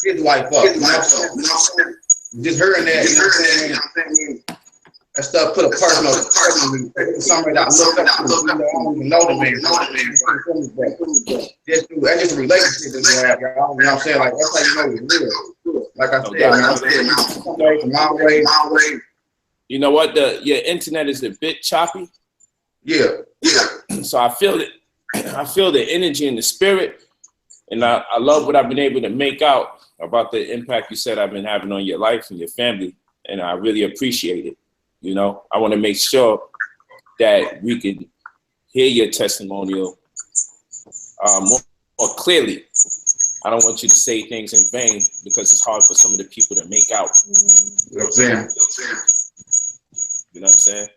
Speaker 14: His wife up. You know what I'm saying? Just hearing that, you know what I'm saying? That stuff put a personal somebody that I looked up to. I don't even know the man. That's just a relationship that we have, y'all. You know what I'm saying? Like, that's how you know it's real. Like I said, man, some way.
Speaker 8: You know what? Your internet is a bit choppy.
Speaker 14: Yeah.
Speaker 8: So I feel it. I feel the energy and the spirit, and I love what I've been able to make out about the impact you said I've been having on your life and your family, and I really appreciate it. You know, I want to make sure that we can hear your testimonial more clearly. I don't want you to say things in vain because it's hard for some of the people to make out.
Speaker 14: You know what I'm saying?
Speaker 8: You know what I'm saying?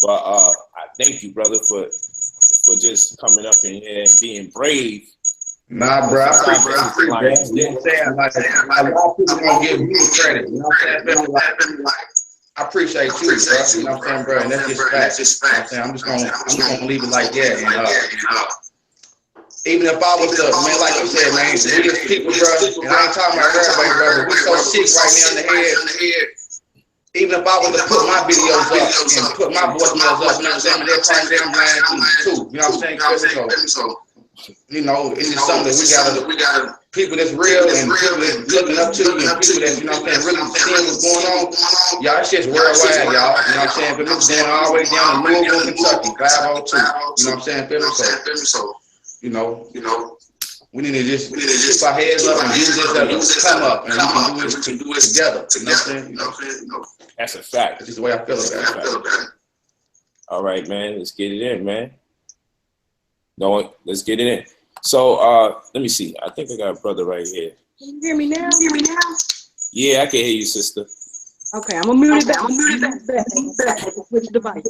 Speaker 8: But I thank you, brother, for just coming up in here and being brave.
Speaker 14: Nah, bro, I appreciate that. You know what I'm saying? Like, a lot of people don't give me credit. You know what I'm saying? I appreciate you, bro. You know what I'm saying, bro? And that's just facts. You know what I'm saying? I'm just gonna leave it like that. And even if I was to, man, like you said, man, we as people, bro, and I ain't talking about everybody, bro, but we so sick right now in the head. Even if I was to put my videos up and put my voicemails up, you know what I'm saying? They're probably damn blind too. You know what I'm saying? So, you know, it's just something that we gotta people that's real and people that's looking up to you and people that, you know what I'm saying, really seeing what's going on. Y'all, it's just worldwide, y'all. You know what I'm saying? But it's going all the way down to Louisville, Kentucky, 502. You know what I'm saying? So, you know, we need to just keep our heads up and use this as a come up, and we can do it together. You know what I'm saying?
Speaker 8: That's a fact.
Speaker 14: That's just the way I feel about it.
Speaker 8: All right, man. Let's get it in, man. No, let's get it in. So let me see. I think I got a brother right here.
Speaker 12: Can you hear me now?
Speaker 8: Yeah, I can hear you, sister.
Speaker 12: Okay, I'm gonna mute it back. Which device?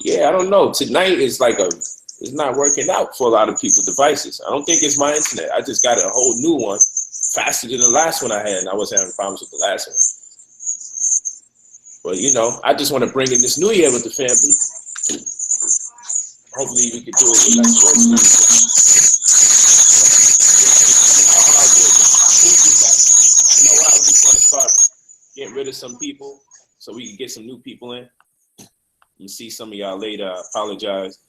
Speaker 8: Yeah, I don't know. Tonight is like it's not working out for a lot of people's devices. I don't think it's my internet. I just got a whole new one, faster than the last one I had, and I was having problems with the last one. But you know, I just want to bring in this new year with the family. Hopefully we can do it with like You know what? I just want to start getting rid of some people so we can get some new people in. You see some of y'all later. I apologize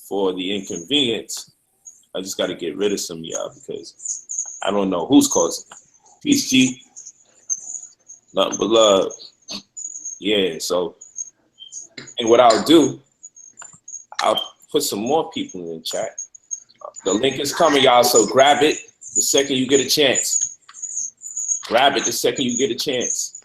Speaker 8: for the inconvenience. I just got to get rid of some of y'all because I don't know who's causing it. Peace, G. Nothing but love. Yeah, so, and what I'll do, I'll put some more people in the chat. The link is coming, y'all, so grab it the second you get a chance. Grab it the second you get a chance.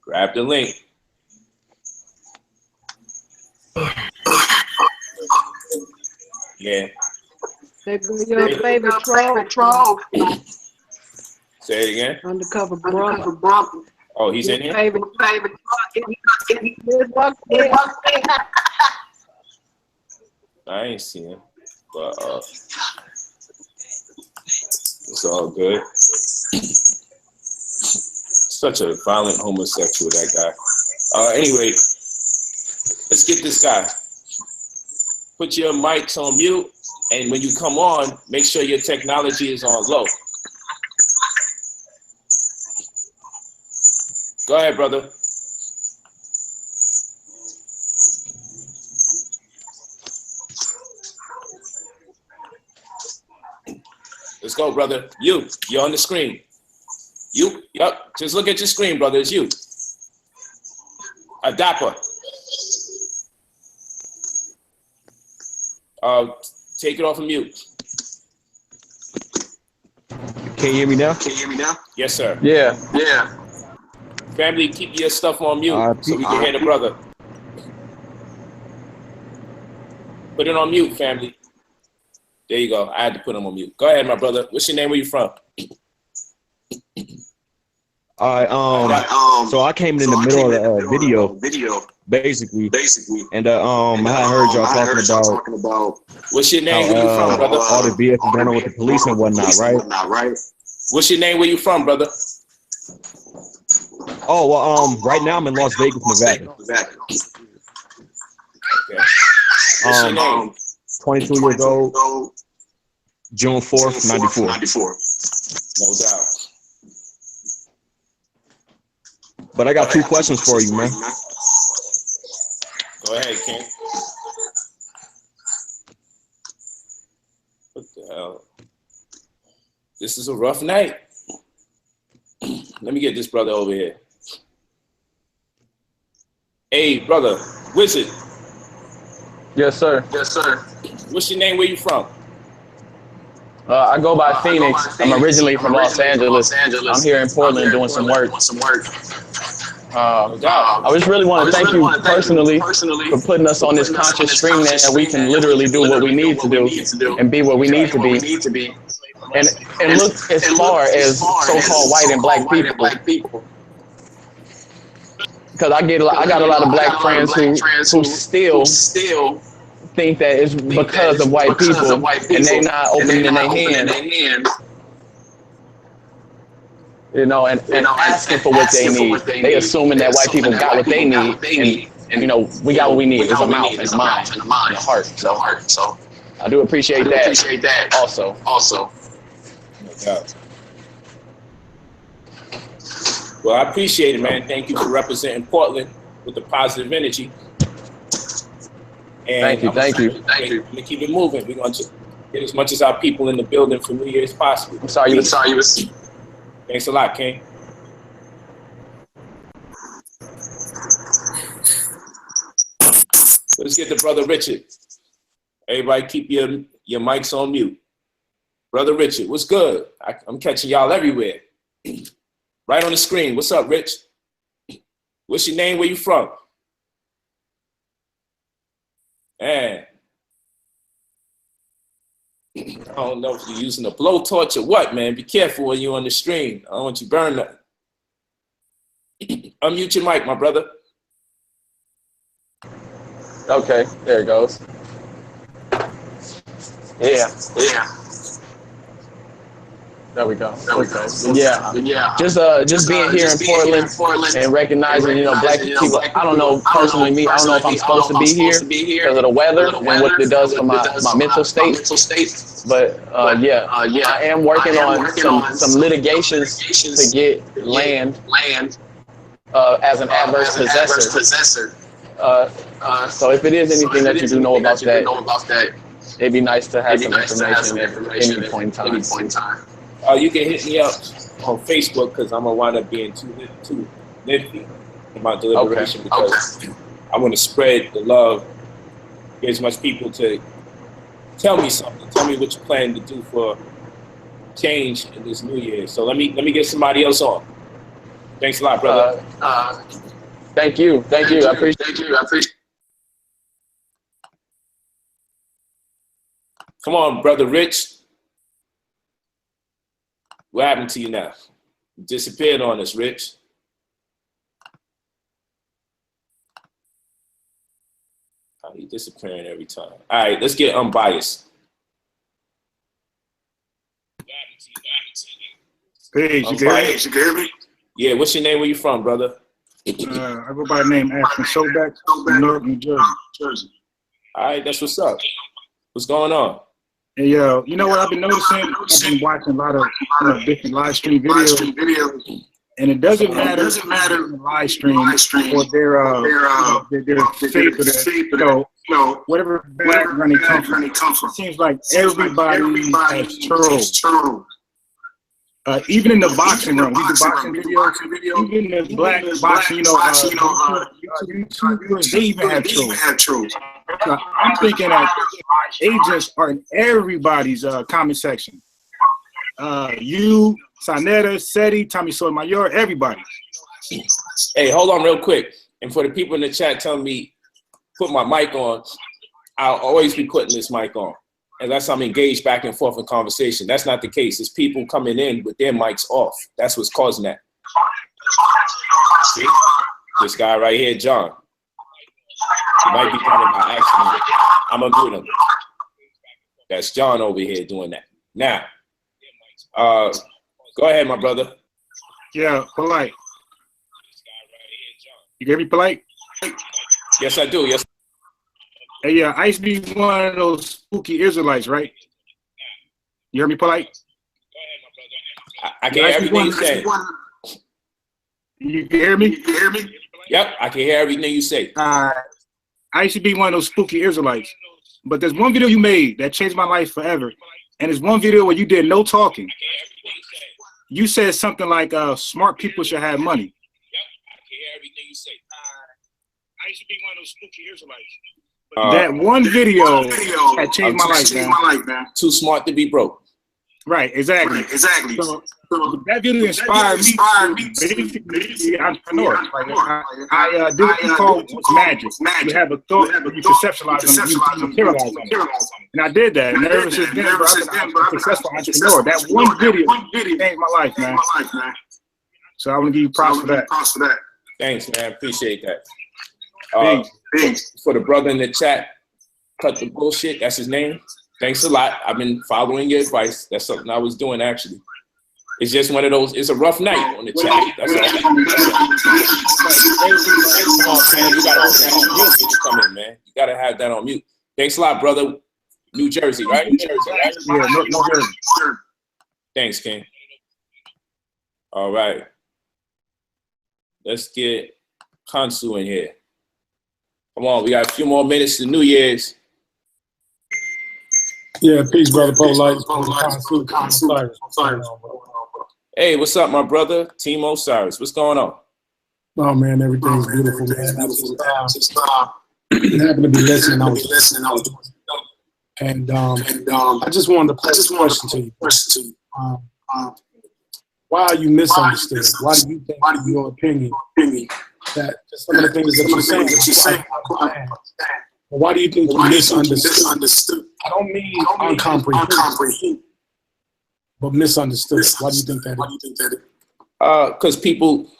Speaker 8: Grab the link. Yeah.
Speaker 12: They're your favorite troll.
Speaker 8: Say it again.
Speaker 12: Undercover brother.
Speaker 8: Oh, he's in here?
Speaker 12: Favorite.
Speaker 8: I ain't seen him, but it's all good. Such a violent homosexual, that guy. Anyway, let's get this guy. Put your mics on mute, and when you come on, make sure your technology is on low. Go ahead, brother. Let's go, brother. You're on the screen. Yep. Just look at your screen, brother. It's you. Adapa. Take it off of mute.
Speaker 15: Can you hear me now?
Speaker 8: Yes, sir.
Speaker 15: Yeah.
Speaker 8: Family, keep your stuff on mute so we can hear the brother. Put it on mute, family. There you go. I had to put him on mute. Go ahead, my brother. What's your name? Where you from?
Speaker 15: So I came in the middle of the video, basically, and I heard y'all talking about.
Speaker 8: What's your name? Where you from, brother?
Speaker 15: All the BS going on with the police and whatnot, right?
Speaker 8: What's your name? Where you from, brother?
Speaker 15: Oh well, right now I'm in Las Vegas, Nevada.
Speaker 8: Okay. What's your name?
Speaker 15: 22 years old. June 4th, 94.
Speaker 8: No doubt.
Speaker 15: But I got two questions for you, man.
Speaker 8: Go ahead, King. What the hell? This is a rough night. Let me get this brother over here. Hey, brother, Wizard.
Speaker 16: Yes, sir.
Speaker 8: What's your name? Where you from?
Speaker 16: I go by Phoenix. I'm originally from Los Angeles. I'm here in Portland doing some work. I just really want to thank you personally for putting us on this conscious stream that we can literally do what we need to do and be what we need to be. And look as far as so-called white and black people. Because I got a lot of black friends who still think that it's because of white people and they not opening their hand, you know, and asking for what they need. They assuming that white people got what they need, and you know, we got what we need. It's a mouth and a mind and a heart. So I do appreciate that. Also.
Speaker 8: No doubt. Well, I appreciate it, man. Thank you for representing Portland with the positive energy. And
Speaker 16: thank you.
Speaker 8: We're going to keep it moving. We're going to get as much as our people in the building for New Year as possible.
Speaker 16: I'm sorry you was.
Speaker 8: Thanks a lot, King. Let's get to Brother Richard. Everybody keep your mics on mute. Brother Richard, what's good? I'm catching y'all everywhere. Right on the screen. What's up, Rich? What's your name? Where you from? Man. I don't know if you're using a blowtorch or what, man. Be careful when you're on the stream. I don't want you to burn nothing. Unmute your mic, my brother.
Speaker 16: Okay, there it goes. Yeah. There we go. Yeah. Just being here in Portland and recognizing, you know, black people. I don't know personally me. I don't know if I'm supposed to be here because of the weather and what it does for my mental state. But yeah, I am working on some litigations to get land as an adverse possessor. So if it is anything that you do know about that, it'd be nice to have some information at any point in time.
Speaker 8: You can hit me up on Facebook because I'm gonna wind up being too nifty in my deliberation because I want to spread the love, get as much people to tell me something, tell me what you plan to do for change in this new year. So let me get somebody else on. Thanks a lot, brother.
Speaker 16: Thank you. I appreciate.
Speaker 8: Come on, brother Rich. What happened to you now? You disappeared on us, Rich. How you disappearing every time? All right, let's get unbiased.
Speaker 17: Hey, you can hear me?
Speaker 8: Yeah, what's your name? Where you from, brother?
Speaker 17: I go by the name Ashton Soback, Newark, New Jersey.
Speaker 8: All right, that's what's up. What's going on?
Speaker 17: Hey, you know what I've been noticing? I've been watching a lot of different live stream videos. And it doesn't matter the live stream or their faith or their, whatever background they come from. It seems like everybody has trolls. Even in the boxing room, we do boxing videos. Even in the black boxing, YouTubers, they even have trolls. So I'm thinking that agents are in everybody's comment section. You, Sanetta, Seti, Tommy Sotomayor, everybody.
Speaker 8: Hey, hold on real quick. And for the people in the chat telling me, put my mic on, I'll always be putting this mic on. Unless I'm engaged back and forth in conversation. That's not the case. It's people coming in with their mics off. That's what's causing that. See? This guy right here, John. He might be doing it by accident. I'm going to mute him. That's John over here doing that. Now, go ahead, my brother.
Speaker 17: Yeah, Polight. You hear me, Polight?
Speaker 8: Yes, I do. Yes.
Speaker 17: Hey, yeah, I used to be one of those spooky Israelites, right? You hear me, Polight?
Speaker 8: I can hear everything you say.
Speaker 17: You can hear me?
Speaker 8: Yep, I can hear everything you say.
Speaker 17: I used to be one of those spooky Israelites. But there's one video you made that changed my life forever. And there's one video where you did no talking. You said something like, smart people should have money. Yep, I can hear everything you say. I used to be one of those spooky Israelites. That one video had changed my life, man.
Speaker 8: Too smart to be broke.
Speaker 17: Right, exactly. So that video inspired me to be an entrepreneur. I did what you call magic. You have a thought, you conceptualize them, you materialize them. And I did that. And ever since then, bro, I'm a successful entrepreneur. That one video changed my life, man. So I want to give you props for that.
Speaker 8: Thanks, man. Appreciate that. For the brother in the chat, cut the bullshit. That's his name. Thanks a lot. I've been following your advice. That's something I was doing actually. It's just one of those. It's a rough night on the chat. That's all. Come on, man. You gotta have that on mute when you come in, man. You gotta have that on mute. Thanks a lot, brother. New Jersey, right? New Jersey, right?
Speaker 17: Yeah, New Jersey.
Speaker 8: Thanks, King. All right. Let's get Kansu in here. Come on, we got a few more minutes to New Year's.
Speaker 13: Yeah, peace, brother. Polight.
Speaker 8: Hey, what's up, my brother? Team Osiris. What's going on?
Speaker 13: Oh, man, everything's beautiful, man. I happened to be listening. And I just wanted to pose a question to you. Why are you misunderstood? Why do you think, in your opinion, that some of the things that you're saying, why do you think you misunderstood? I don't mean uncomprehended, but misunderstood. Why do you think that is?
Speaker 8: Because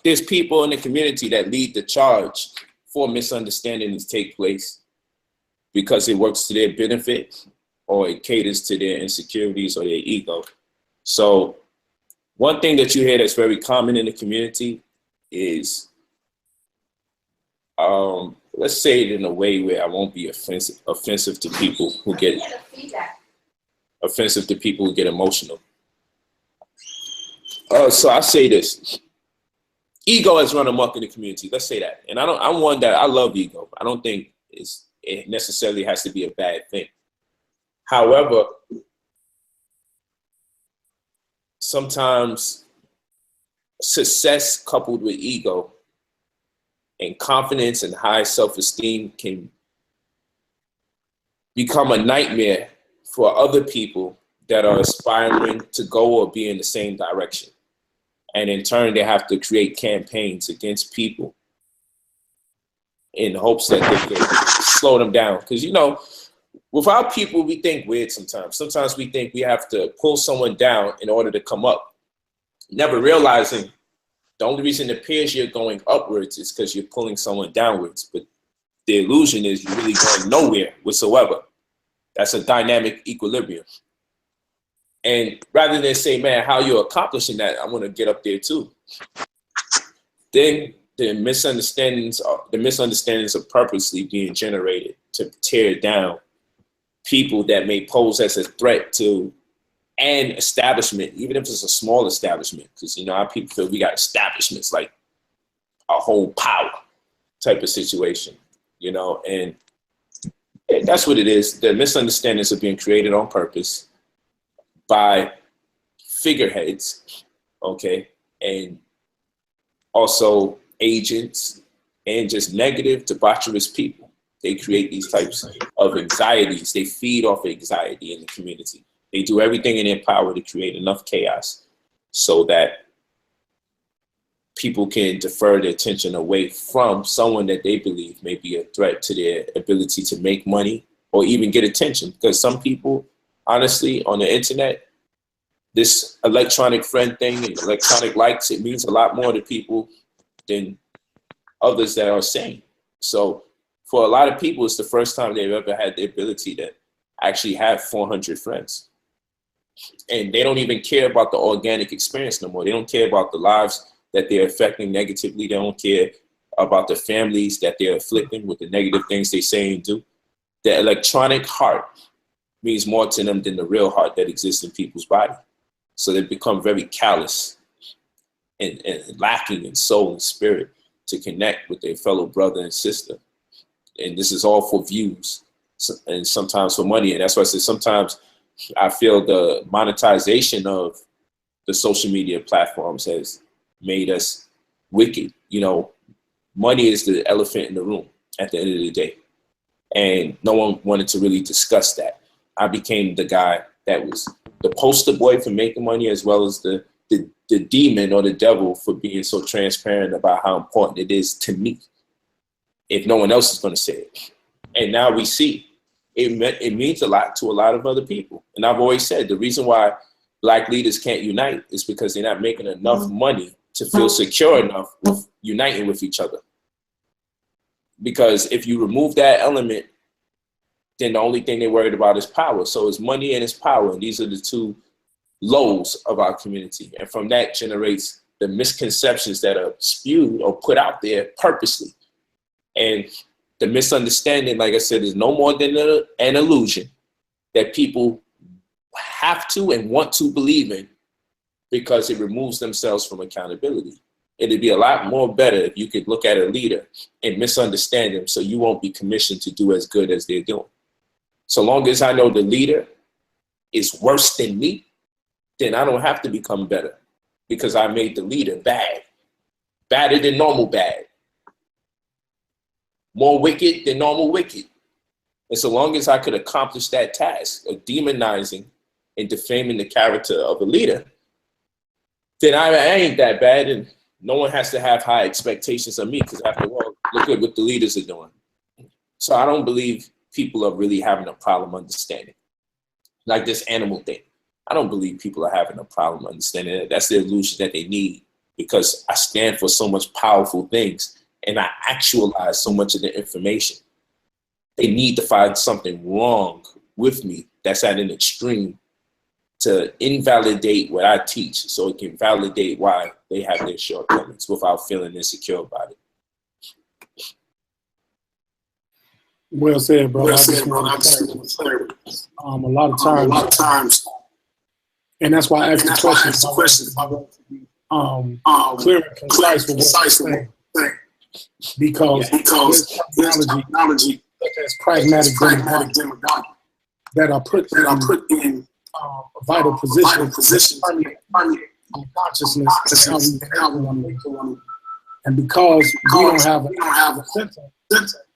Speaker 8: there's people in the community that lead the charge for misunderstandings take place because it works to their benefit or it caters to their insecurities or their ego. So one thing that you hear that's very common in the community is, let's say it in a way where I won't be offensive to people who get emotional. So I say this: ego has run amok in the community. Let's say that, and I'm one that I love ego. I don't think it necessarily has to be a bad thing. However, sometimes success coupled with ego and confidence and high self-esteem can become a nightmare for other people that are aspiring to go or be in the same direction. And in turn, they have to create campaigns against people in hopes that they can slow them down. Because, without people, we think weird sometimes. Sometimes we think we have to pull someone down in order to come up, never realizing the only reason it appears you're going upwards is because you're pulling someone downwards. But the illusion is you're really going nowhere whatsoever. That's a dynamic equilibrium. And rather than say, man, how you're accomplishing that, I want to get up there too. Then the misunderstandings are purposely being generated to tear down people that may pose as a threat to
Speaker 1: and establishment, even if it's a small establishment, because you know how people feel we got establishments like a whole power type of situation, you know, and that's what it is. The misunderstandings are being created on purpose by figureheads, okay, and also agents and just negative, debaucherous people. They create these types of anxieties. They feed off anxiety in the community. They do everything in their power to create enough chaos so that people can defer their attention away from someone that they believe may be a threat to their ability to make money or even get attention. Because some people, honestly, on the internet, this electronic friend thing and electronic likes, it means a lot more to people than others that are sane. So for a lot of people, it's the first time they've ever had the ability to actually have 400 friends. And they don't even care about the organic experience no more. They don't care about the lives that they're affecting negatively. They don't care about the families that they're afflicting with the negative things they say and do. The electronic heart means more to them than the real heart that exists in people's body. So they become very callous and lacking in soul and spirit to connect with their fellow brother and sister. And this is all for views and sometimes for money. And that's why I say sometimes I feel the monetization of the social media platforms has made us wicked. You know, money is the elephant in the room at the end of the day. And no one wanted to really discuss that. I became the guy that was the poster boy for making money, as well as the demon or the devil for being so transparent about how important it is to me if no one else is going to say it. And now we see it means a lot to a lot of other people. And I've always said the reason why Black leaders can't unite is because they're not making enough money to feel secure enough with uniting with each other. Because if you remove that element, then the only thing they're worried about is power. So it's money and it's power. And these are the two lows of our community. And from that generates the misconceptions that are spewed or put out there purposely. And the misunderstanding, like I said, is no more than an illusion that people have to and want to believe in because it removes themselves from accountability. It'd be a lot more better if you could look at a leader and misunderstand them so you won't be commissioned to do as good as they're doing. So long as I know the leader is worse than me, then I don't have to become better because I made the leader bad. Badder than normal bad. More wicked than normal wicked. And so long as I could accomplish that task of demonizing and defaming the character of a leader, then I ain't that bad, and no one has to have high expectations of me because after all, look at what the leaders are doing. So I don't believe people are really having a problem understanding. Like this animal thing. I don't believe people are having a problem understanding it. That's the illusion that they need because I stand for so much powerful things and I actualize so much of the information. They need to find something wrong with me that's at an extreme to invalidate what I teach so it can validate why they have their shortcomings without feeling insecure about it.
Speaker 13: Well said, bro. A lot of times, and that's why I asked the question. Clear and concise with what you're saying. Because technology such as pragmatic demagoguery that are put in vital position on consciousness. That's how we handle. And because we don't have a center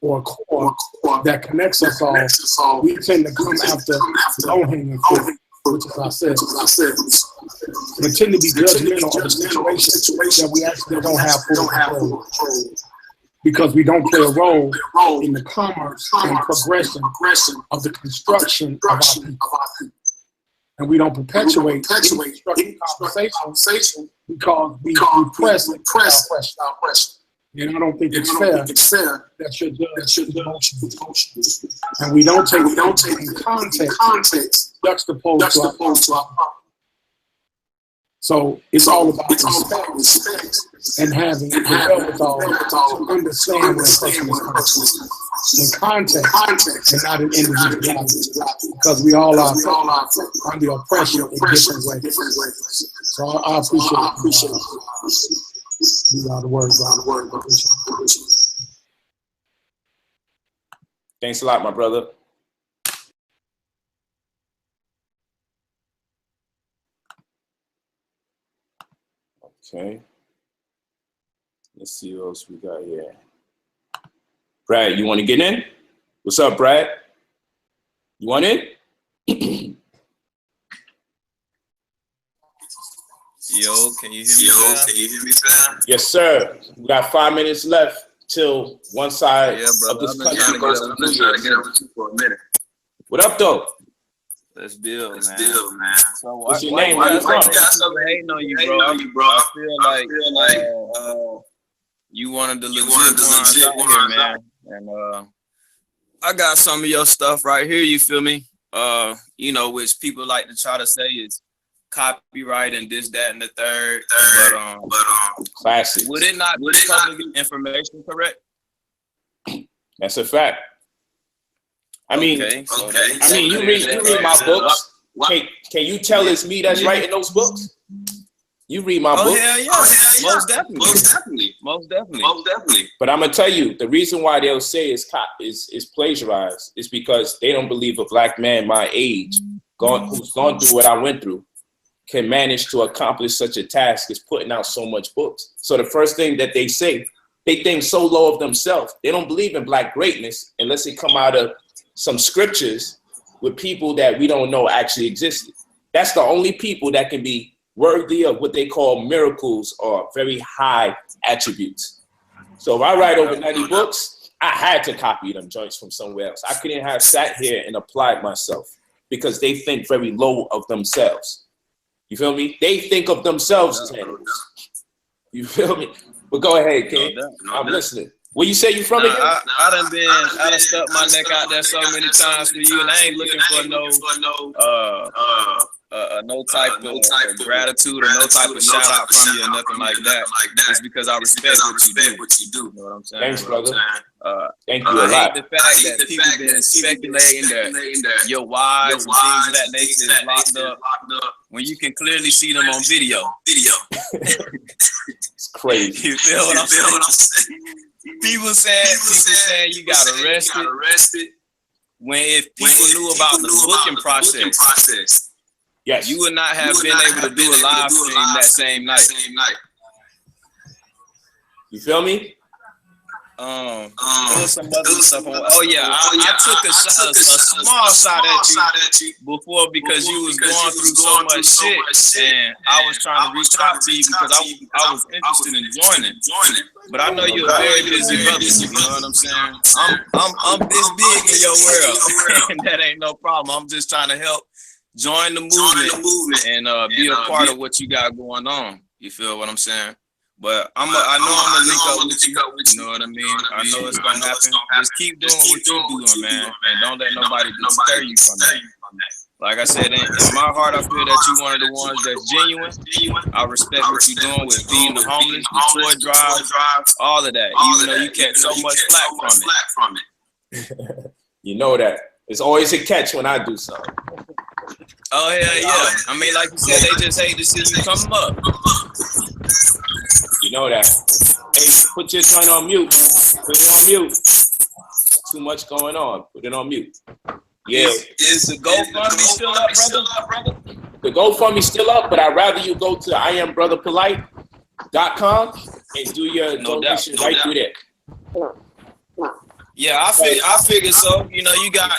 Speaker 13: or a core that connects us all, we tend to come after low-hanging fruit, which is ourselves. We tend to be judgmental of the situation that we actually don't have full control, because we don't play a role in the commerce and progression of the construction of our people. And we don't perpetuate conversation because we press without question. And I don't think it's fair that you're judged emotions. And we don't take in context juxtaposed to our So it's all about respect and having the wherewithal to understand where a person is coming from in context and not in individuality, because we all are under oppression in different ways. So I appreciate you are the words.
Speaker 1: Thanks a lot, my brother. Okay. Let's see what else we got here. Brad, you want to get in? What's up, Brad? You want in?
Speaker 18: Yo, can you hear me, fam?
Speaker 1: Yes, sir. We got 5 minutes left till one side of this country goes to New Year's.
Speaker 18: For a minute.
Speaker 1: What up, though?
Speaker 18: Let's build, man. So
Speaker 1: what's your name? Where you from?
Speaker 18: Hating on you, bro. I feel like you one of the legit ones out here, man. And I got some of your stuff right here. You feel me? You know, which people like to try to say is copyright and this, that, and the third. But
Speaker 1: classic.
Speaker 18: Would it not be public information, correct?
Speaker 1: That's a fact. I mean, you read my books. Can you tell it's me that's writing those books? You read my books.
Speaker 18: Hell yeah. Most definitely.
Speaker 1: But I'm gonna tell you, the reason why they'll say is plagiarized is because they don't believe a black man my age, who's gone through what I went through, can manage to accomplish such a task as putting out so much books. So the first thing that they say, they think so low of themselves. They don't believe in black greatness unless it come out of some scriptures with people that we don't know actually existed. That's the only people that can be worthy of what they call miracles or very high attributes. So if I write over 90 books, I had to copy them joints from somewhere else. I couldn't have sat here and applied myself because they think very low of themselves. You feel me? They think of themselves as animals. You feel me? But go ahead, King. I'm listening. Where you say you from again?
Speaker 18: I done stuck my neck out there so many times for you, and I ain't looking for no type of gratitude or no type of shout out from you or nothing like that. It's because I respect what you do. You know what I'm saying?
Speaker 1: Thanks, brother. Thank you a lot.
Speaker 18: I hate the fact that people been speculating that your wives and things of that nature is locked up when you can clearly see them on video.
Speaker 1: It's crazy.
Speaker 18: You feel what I'm saying? People saying you got arrested when if people knew about the booking process,
Speaker 1: yes,
Speaker 18: you would not have been able to do a live stream that same night.
Speaker 1: You feel me?
Speaker 18: There was some other stuff on. Oh yeah, I took a small shot at you before because you was going through so much shit, and I was trying to reach out to you because I was interested in joining. But I know you're a very busy brother. You know what I'm saying? I'm this big in your world, and that ain't no problem. I'm just trying to help join the movement and be a part of what you got going on. You feel what I'm saying? But I know I'm gonna link up with you. You know what I mean? I know it's gonna happen. Just keep doing what you're doing, man, and don't let nobody deter you from that. Like I said, in my heart, I feel that you're one of the ones that's genuine. I respect what you're doing with feeding the homeless, the toy drive, all of that. Even though you catch so much flack from it.
Speaker 1: You know that. It's always a catch when I do something.
Speaker 18: Oh yeah. I mean, like you said, they just hate to see you come up.
Speaker 1: You know that. Hey, put your joint on mute, man. Put it on mute. Too much going on. Put it on mute. Yeah.
Speaker 18: Is the GoFundMe still up, brother?
Speaker 1: The GoFundMe still up, but I'd rather you go to IamBrotherPolight.com and do your donation right through there.
Speaker 18: Yeah, I figured so. You know, you got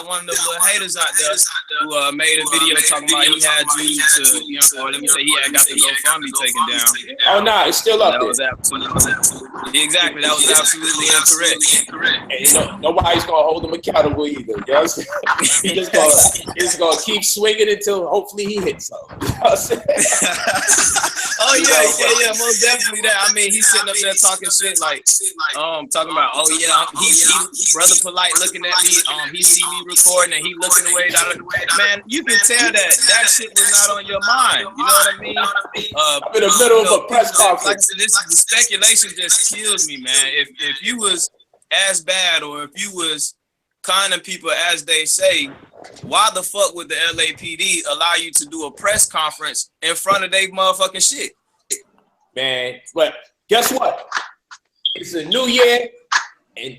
Speaker 18: one of the little haters out there who made a video talking about he had you to, you know, or let me say he had got the GoFundMe taken down.
Speaker 1: Oh no, it's still up.
Speaker 18: That was absolutely exactly. That was absolutely incorrect.
Speaker 1: And you know, nobody's gonna hold him accountable either. You know what I'm saying? He's gonna keep swinging until hopefully he hits something. You know what I'm saying?
Speaker 18: Oh yeah, most definitely that. I mean, he's sitting up there talking shit like, talking about, oh yeah, he brother Polight looking at me. He see me recording and he looking away. Man, you can tell that shit was not on your mind. You know what I mean?
Speaker 1: I'm in the middle of a press conference.
Speaker 18: Like I said, the speculation just kills me, man. If you was as bad or if you was conning people as they say, why the fuck would the LAPD allow you to do a press conference in front of they motherfucking shit?
Speaker 1: Man, but guess what? It's a new year, and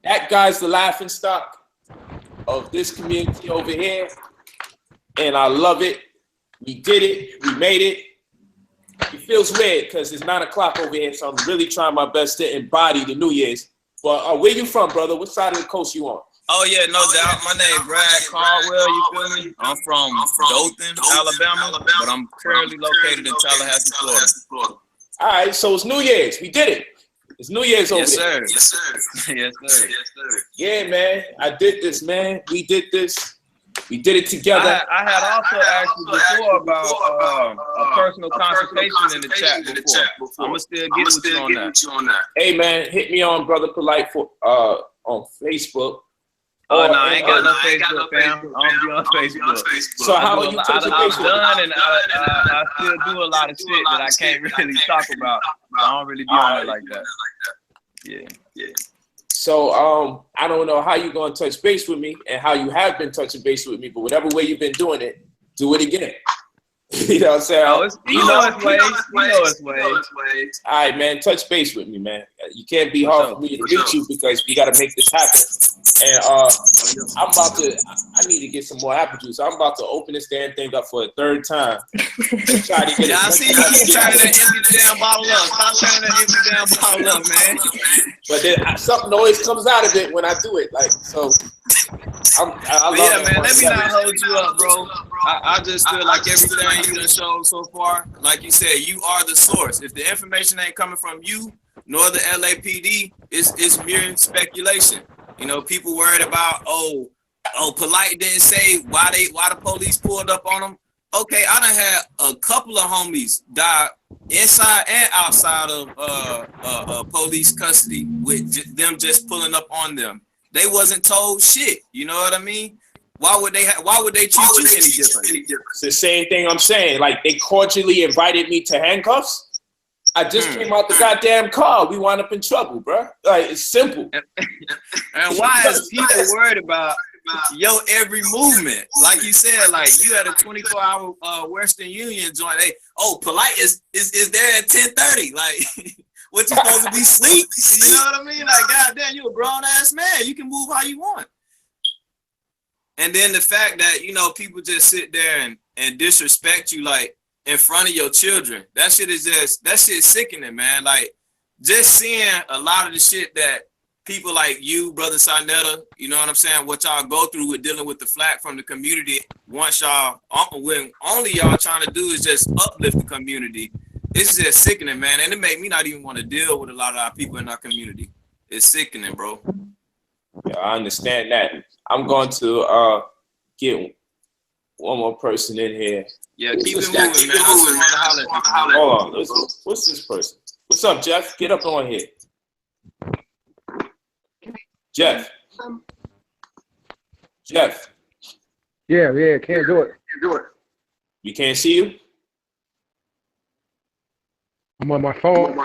Speaker 1: that guy's the laughing stock of this community over here, and I love it. We did it. We made it. It feels weird because it's 9 o'clock over here, so I'm really trying my best to embody the New Year's. But where you from, brother? What side of the coast you on?
Speaker 18: Oh yeah, no doubt. My name Brad Caldwell. You feel me? I'm from Dothan, Alabama, but I'm currently located in Tallahassee, Florida.
Speaker 1: All right, so it's New Year's. We did it. It's New Year's over there.
Speaker 18: Yes, sir. Yes, sir.
Speaker 1: Yeah, man. I did this, man. We did this. We did it together.
Speaker 18: I had also asked you before about a personal consultation in the chat before. I'm gonna still get with you on that.
Speaker 1: Hey, man, hit me on Brother Polight for on Facebook.
Speaker 18: Oh no, I ain't got no Facebook, fam. I don't be on Facebook.
Speaker 1: So how are you touching base with
Speaker 18: done, and I still do a lot of shit that I can't really talk about. I don't really be on it like that. Yeah.
Speaker 1: So I don't know how you're gonna touch base with me and how you have been touching base with me, but whatever way you've been doing it, do it again. You know what I'm saying?
Speaker 18: You know it's ways.
Speaker 1: All right, man, touch base with me, man. You can't be hard for me to reach you because we got to make this happen. And I need to get some more apple juice. I'm about to open this damn thing up for a third time. And try to get
Speaker 18: I see you keep turning that empty damn bottle up. Stop turning that empty damn bottle up, man.
Speaker 1: But then something always comes out of it when I do it. Like, so I love
Speaker 18: yeah, man, let me not hold you up, bro. I just feel like everything you done showed so far, like you said, you are the source. If the information ain't coming from you, nor the LAPD, it's mere speculation. You know, people worried about, oh, Polight didn't say why the police pulled up on them. Okay, I done had a couple of homies die inside and outside of police custody with them just pulling up on them. They wasn't told shit. You know what I mean? Why would they treat you any different?
Speaker 1: It's the same thing I'm saying. Like, they cordially invited me to handcuffs. I just came out the goddamn car. We wound up in trouble, bro. Like, it's simple.
Speaker 18: And why is people worried about your every movement? Like you said, like you had a 24-hour Western Union joint. Hey, Polight is there at 10:30. Like, what you supposed to be sleep? You know what I mean? Like, goddamn, you a grown ass man. You can move how you want. And then the fact that, you know, people just sit there and disrespect you, like, in front of your children. That shit's sickening, man. Like, just seeing a lot of the shit that people like you, Brother Sarnetta, you know what I'm saying, what y'all go through with dealing with the flack from the community, once y'all, when only y'all trying to do is just uplift the community. It's just sickening, man. And it make me not even want to deal with a lot of our people in our community. It's sickening, bro.
Speaker 1: Yeah, I understand that. I'm going to get one more person in here.
Speaker 18: Yeah, keep it moving, man.
Speaker 1: Hold on. What's this person? What's up, Jeff? Get up on here. Jeff.
Speaker 19: Yeah, can't do it.
Speaker 1: You can't see you?
Speaker 19: I'm on my phone.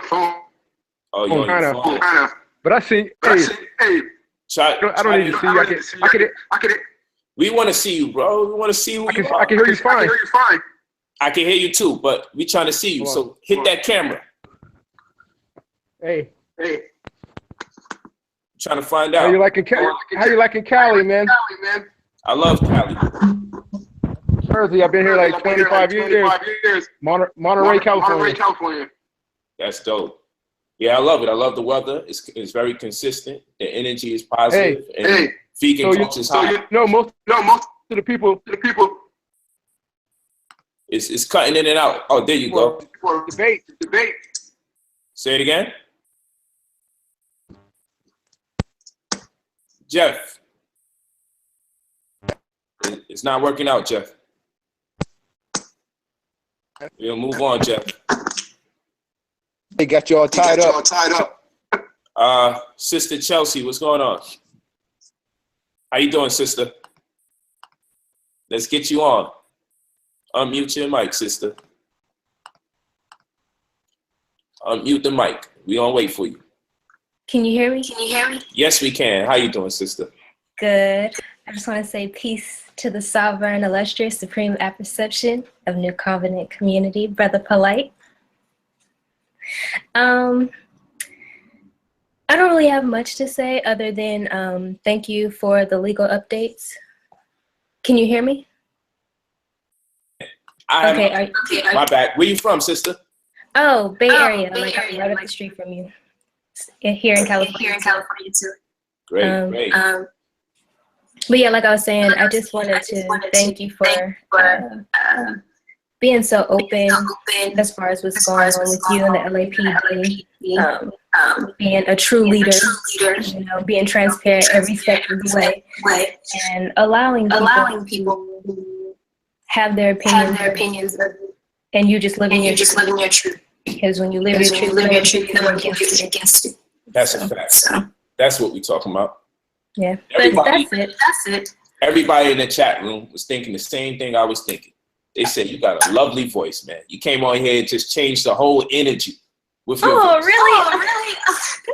Speaker 1: Oh, you're on your phone.
Speaker 19: But I see. Hey, I don't need to see you. I can.
Speaker 1: We want to see you, bro. We want to see who you are.
Speaker 19: I can hear you fine.
Speaker 1: I can hear you too, but we trying to see you. So hit that camera.
Speaker 19: Hey.
Speaker 1: Trying to find out.
Speaker 19: How you liking Cali, man?
Speaker 1: I love Cali.
Speaker 19: Jersey, I've been here like 25 years. Monterey, California.
Speaker 1: That's dope. Yeah, I love it. I love the weather. It's very consistent. The energy is positive. Vegan culture is high.
Speaker 19: Most of the people.
Speaker 1: It's cutting in and out. Oh, there you go.
Speaker 19: Debate.
Speaker 1: Say it again. Jeff. It's not working out, Jeff. We'll move on, Jeff.
Speaker 19: They got you all tied up.
Speaker 1: All
Speaker 8: Sister Chelsea, what's going on? How you doing, sister? Let's get you on. Unmute your mic, sister. Unmute the mic. We gonna wait for you.
Speaker 20: Can you hear me?
Speaker 8: Yes, we can. How you doing, sister?
Speaker 20: Good. I just want to say peace to the sovereign, illustrious, supreme apperception of New Covenant community, Brother Polight. I don't really have much to say other than thank you for the legal updates. Can you hear me?
Speaker 8: Okay. My bad. Where you from, sister?
Speaker 20: Oh, Bay Area, like right up the street from you. Here in California too.
Speaker 8: Great.
Speaker 20: But yeah, like I was saying, I just wanted to thank you for being so open as far as what's going on with you and the LAPD, being a true leader, you know, being transparent every step of the way, and allowing people to have their opinions, and you just living your truth. Because when you live your truth, no one can use it against you.
Speaker 8: That's a fact. That's what we're talking about.
Speaker 20: Yeah, but that's it.
Speaker 8: Everybody in the chat room was thinking the same thing I was thinking. They said, you got a lovely voice, man. You came on here and just changed the whole energy with your voice.
Speaker 20: Really?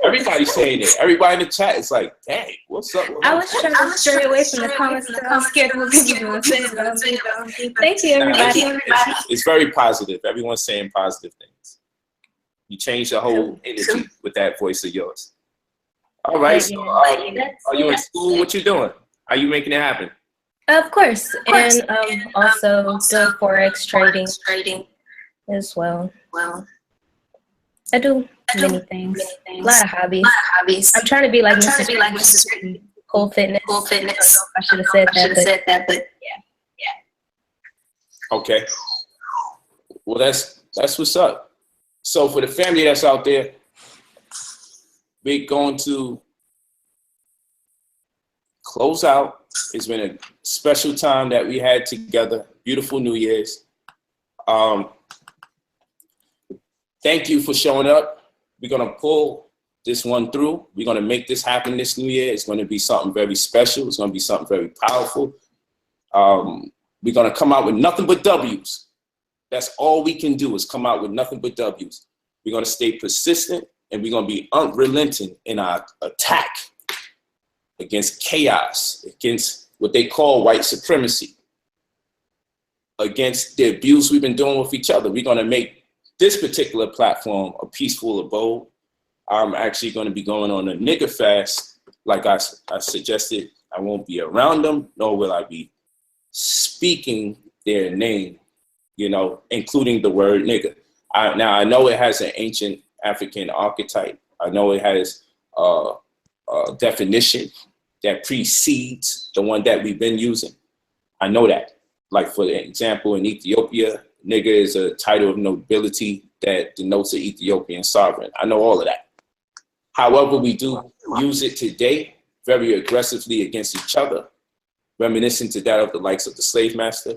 Speaker 8: Everybody's saying it. Everybody in the chat is like, dang, what's up?
Speaker 20: I was trying to stray away from the comments. I'm scared of what people are saying. Thank you, everybody.
Speaker 8: It's very positive. Everyone's saying positive things. You changed the whole energy with that voice of yours. All right. So, are you in school? What you doing? Are you making it happen?
Speaker 20: Of course. And also doing Forex trading as well. I do many things. A lot of hobbies. I'm trying to be like Mrs. Cool Fitness. I should have said that, but yeah.
Speaker 8: Okay. Well, that's what's up. So for the family that's out there, we're going to close out. It's been a special time that we had together. Beautiful New Year's. Thank you for showing up. We're going to pull this one through. We're going to make this happen this New Year. It's going to be something very special. It's going to be something very powerful. We're going to come out with nothing but W's. That's all we can do is come out with nothing but W's. We're going to stay persistent, and we're going to be unrelenting in our attack against chaos, against what they call white supremacy, against the abuse we've been doing with each other. We're going to make this particular platform a peaceful abode. I'm actually going to be going on a nigger fast. Like I suggested, I won't be around them, nor will I be speaking their name, you know, including the word nigger. Now, I know it has an ancient African archetype. I know it has a definition that precedes the one that we've been using. I know that. Like, for example, in Ethiopia, nigger is a title of nobility that denotes an Ethiopian sovereign. I know all of that. However, we do use it today very aggressively against each other, reminiscent to that of the likes of the slave master.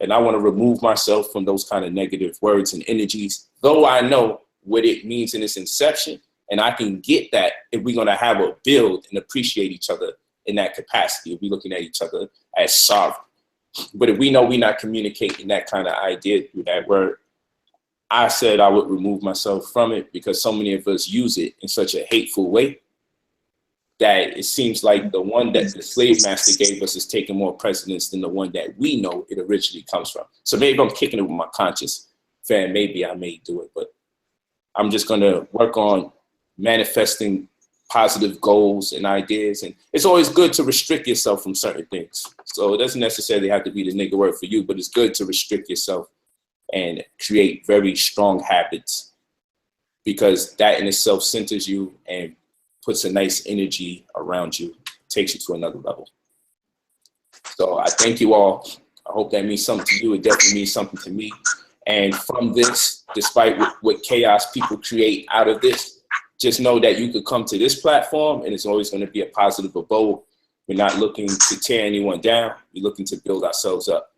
Speaker 8: And I want to remove myself from those kind of negative words and energies, though I know what it means in its inception. And I can get that if we're going to have a build and appreciate each other in that capacity, if we're looking at each other as sovereign. But if we know we're not communicating that kind of idea through that word, I said I would remove myself from it because so many of us use it in such a hateful way that it seems like the one that the slave master gave us is taking more precedence than the one that we know it originally comes from. So maybe I'm kicking it with my conscience. Fan, maybe I may do it, but I'm just going to work on manifesting positive goals and ideas. And it's always good to restrict yourself from certain things. So it doesn't necessarily have to be the nigger word for you, but it's good to restrict yourself and create very strong habits, because that in itself centers you and puts a nice energy around you, takes you to another level. So I thank you all. I hope that means something to you. It definitely means something to me. And from this, despite what chaos people create out of this, just know that you could come to this platform and it's always going to be a positive abode. We're not looking to tear anyone down. We're looking to build ourselves up.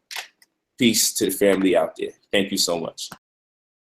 Speaker 8: Peace to the family out there. Thank you so much.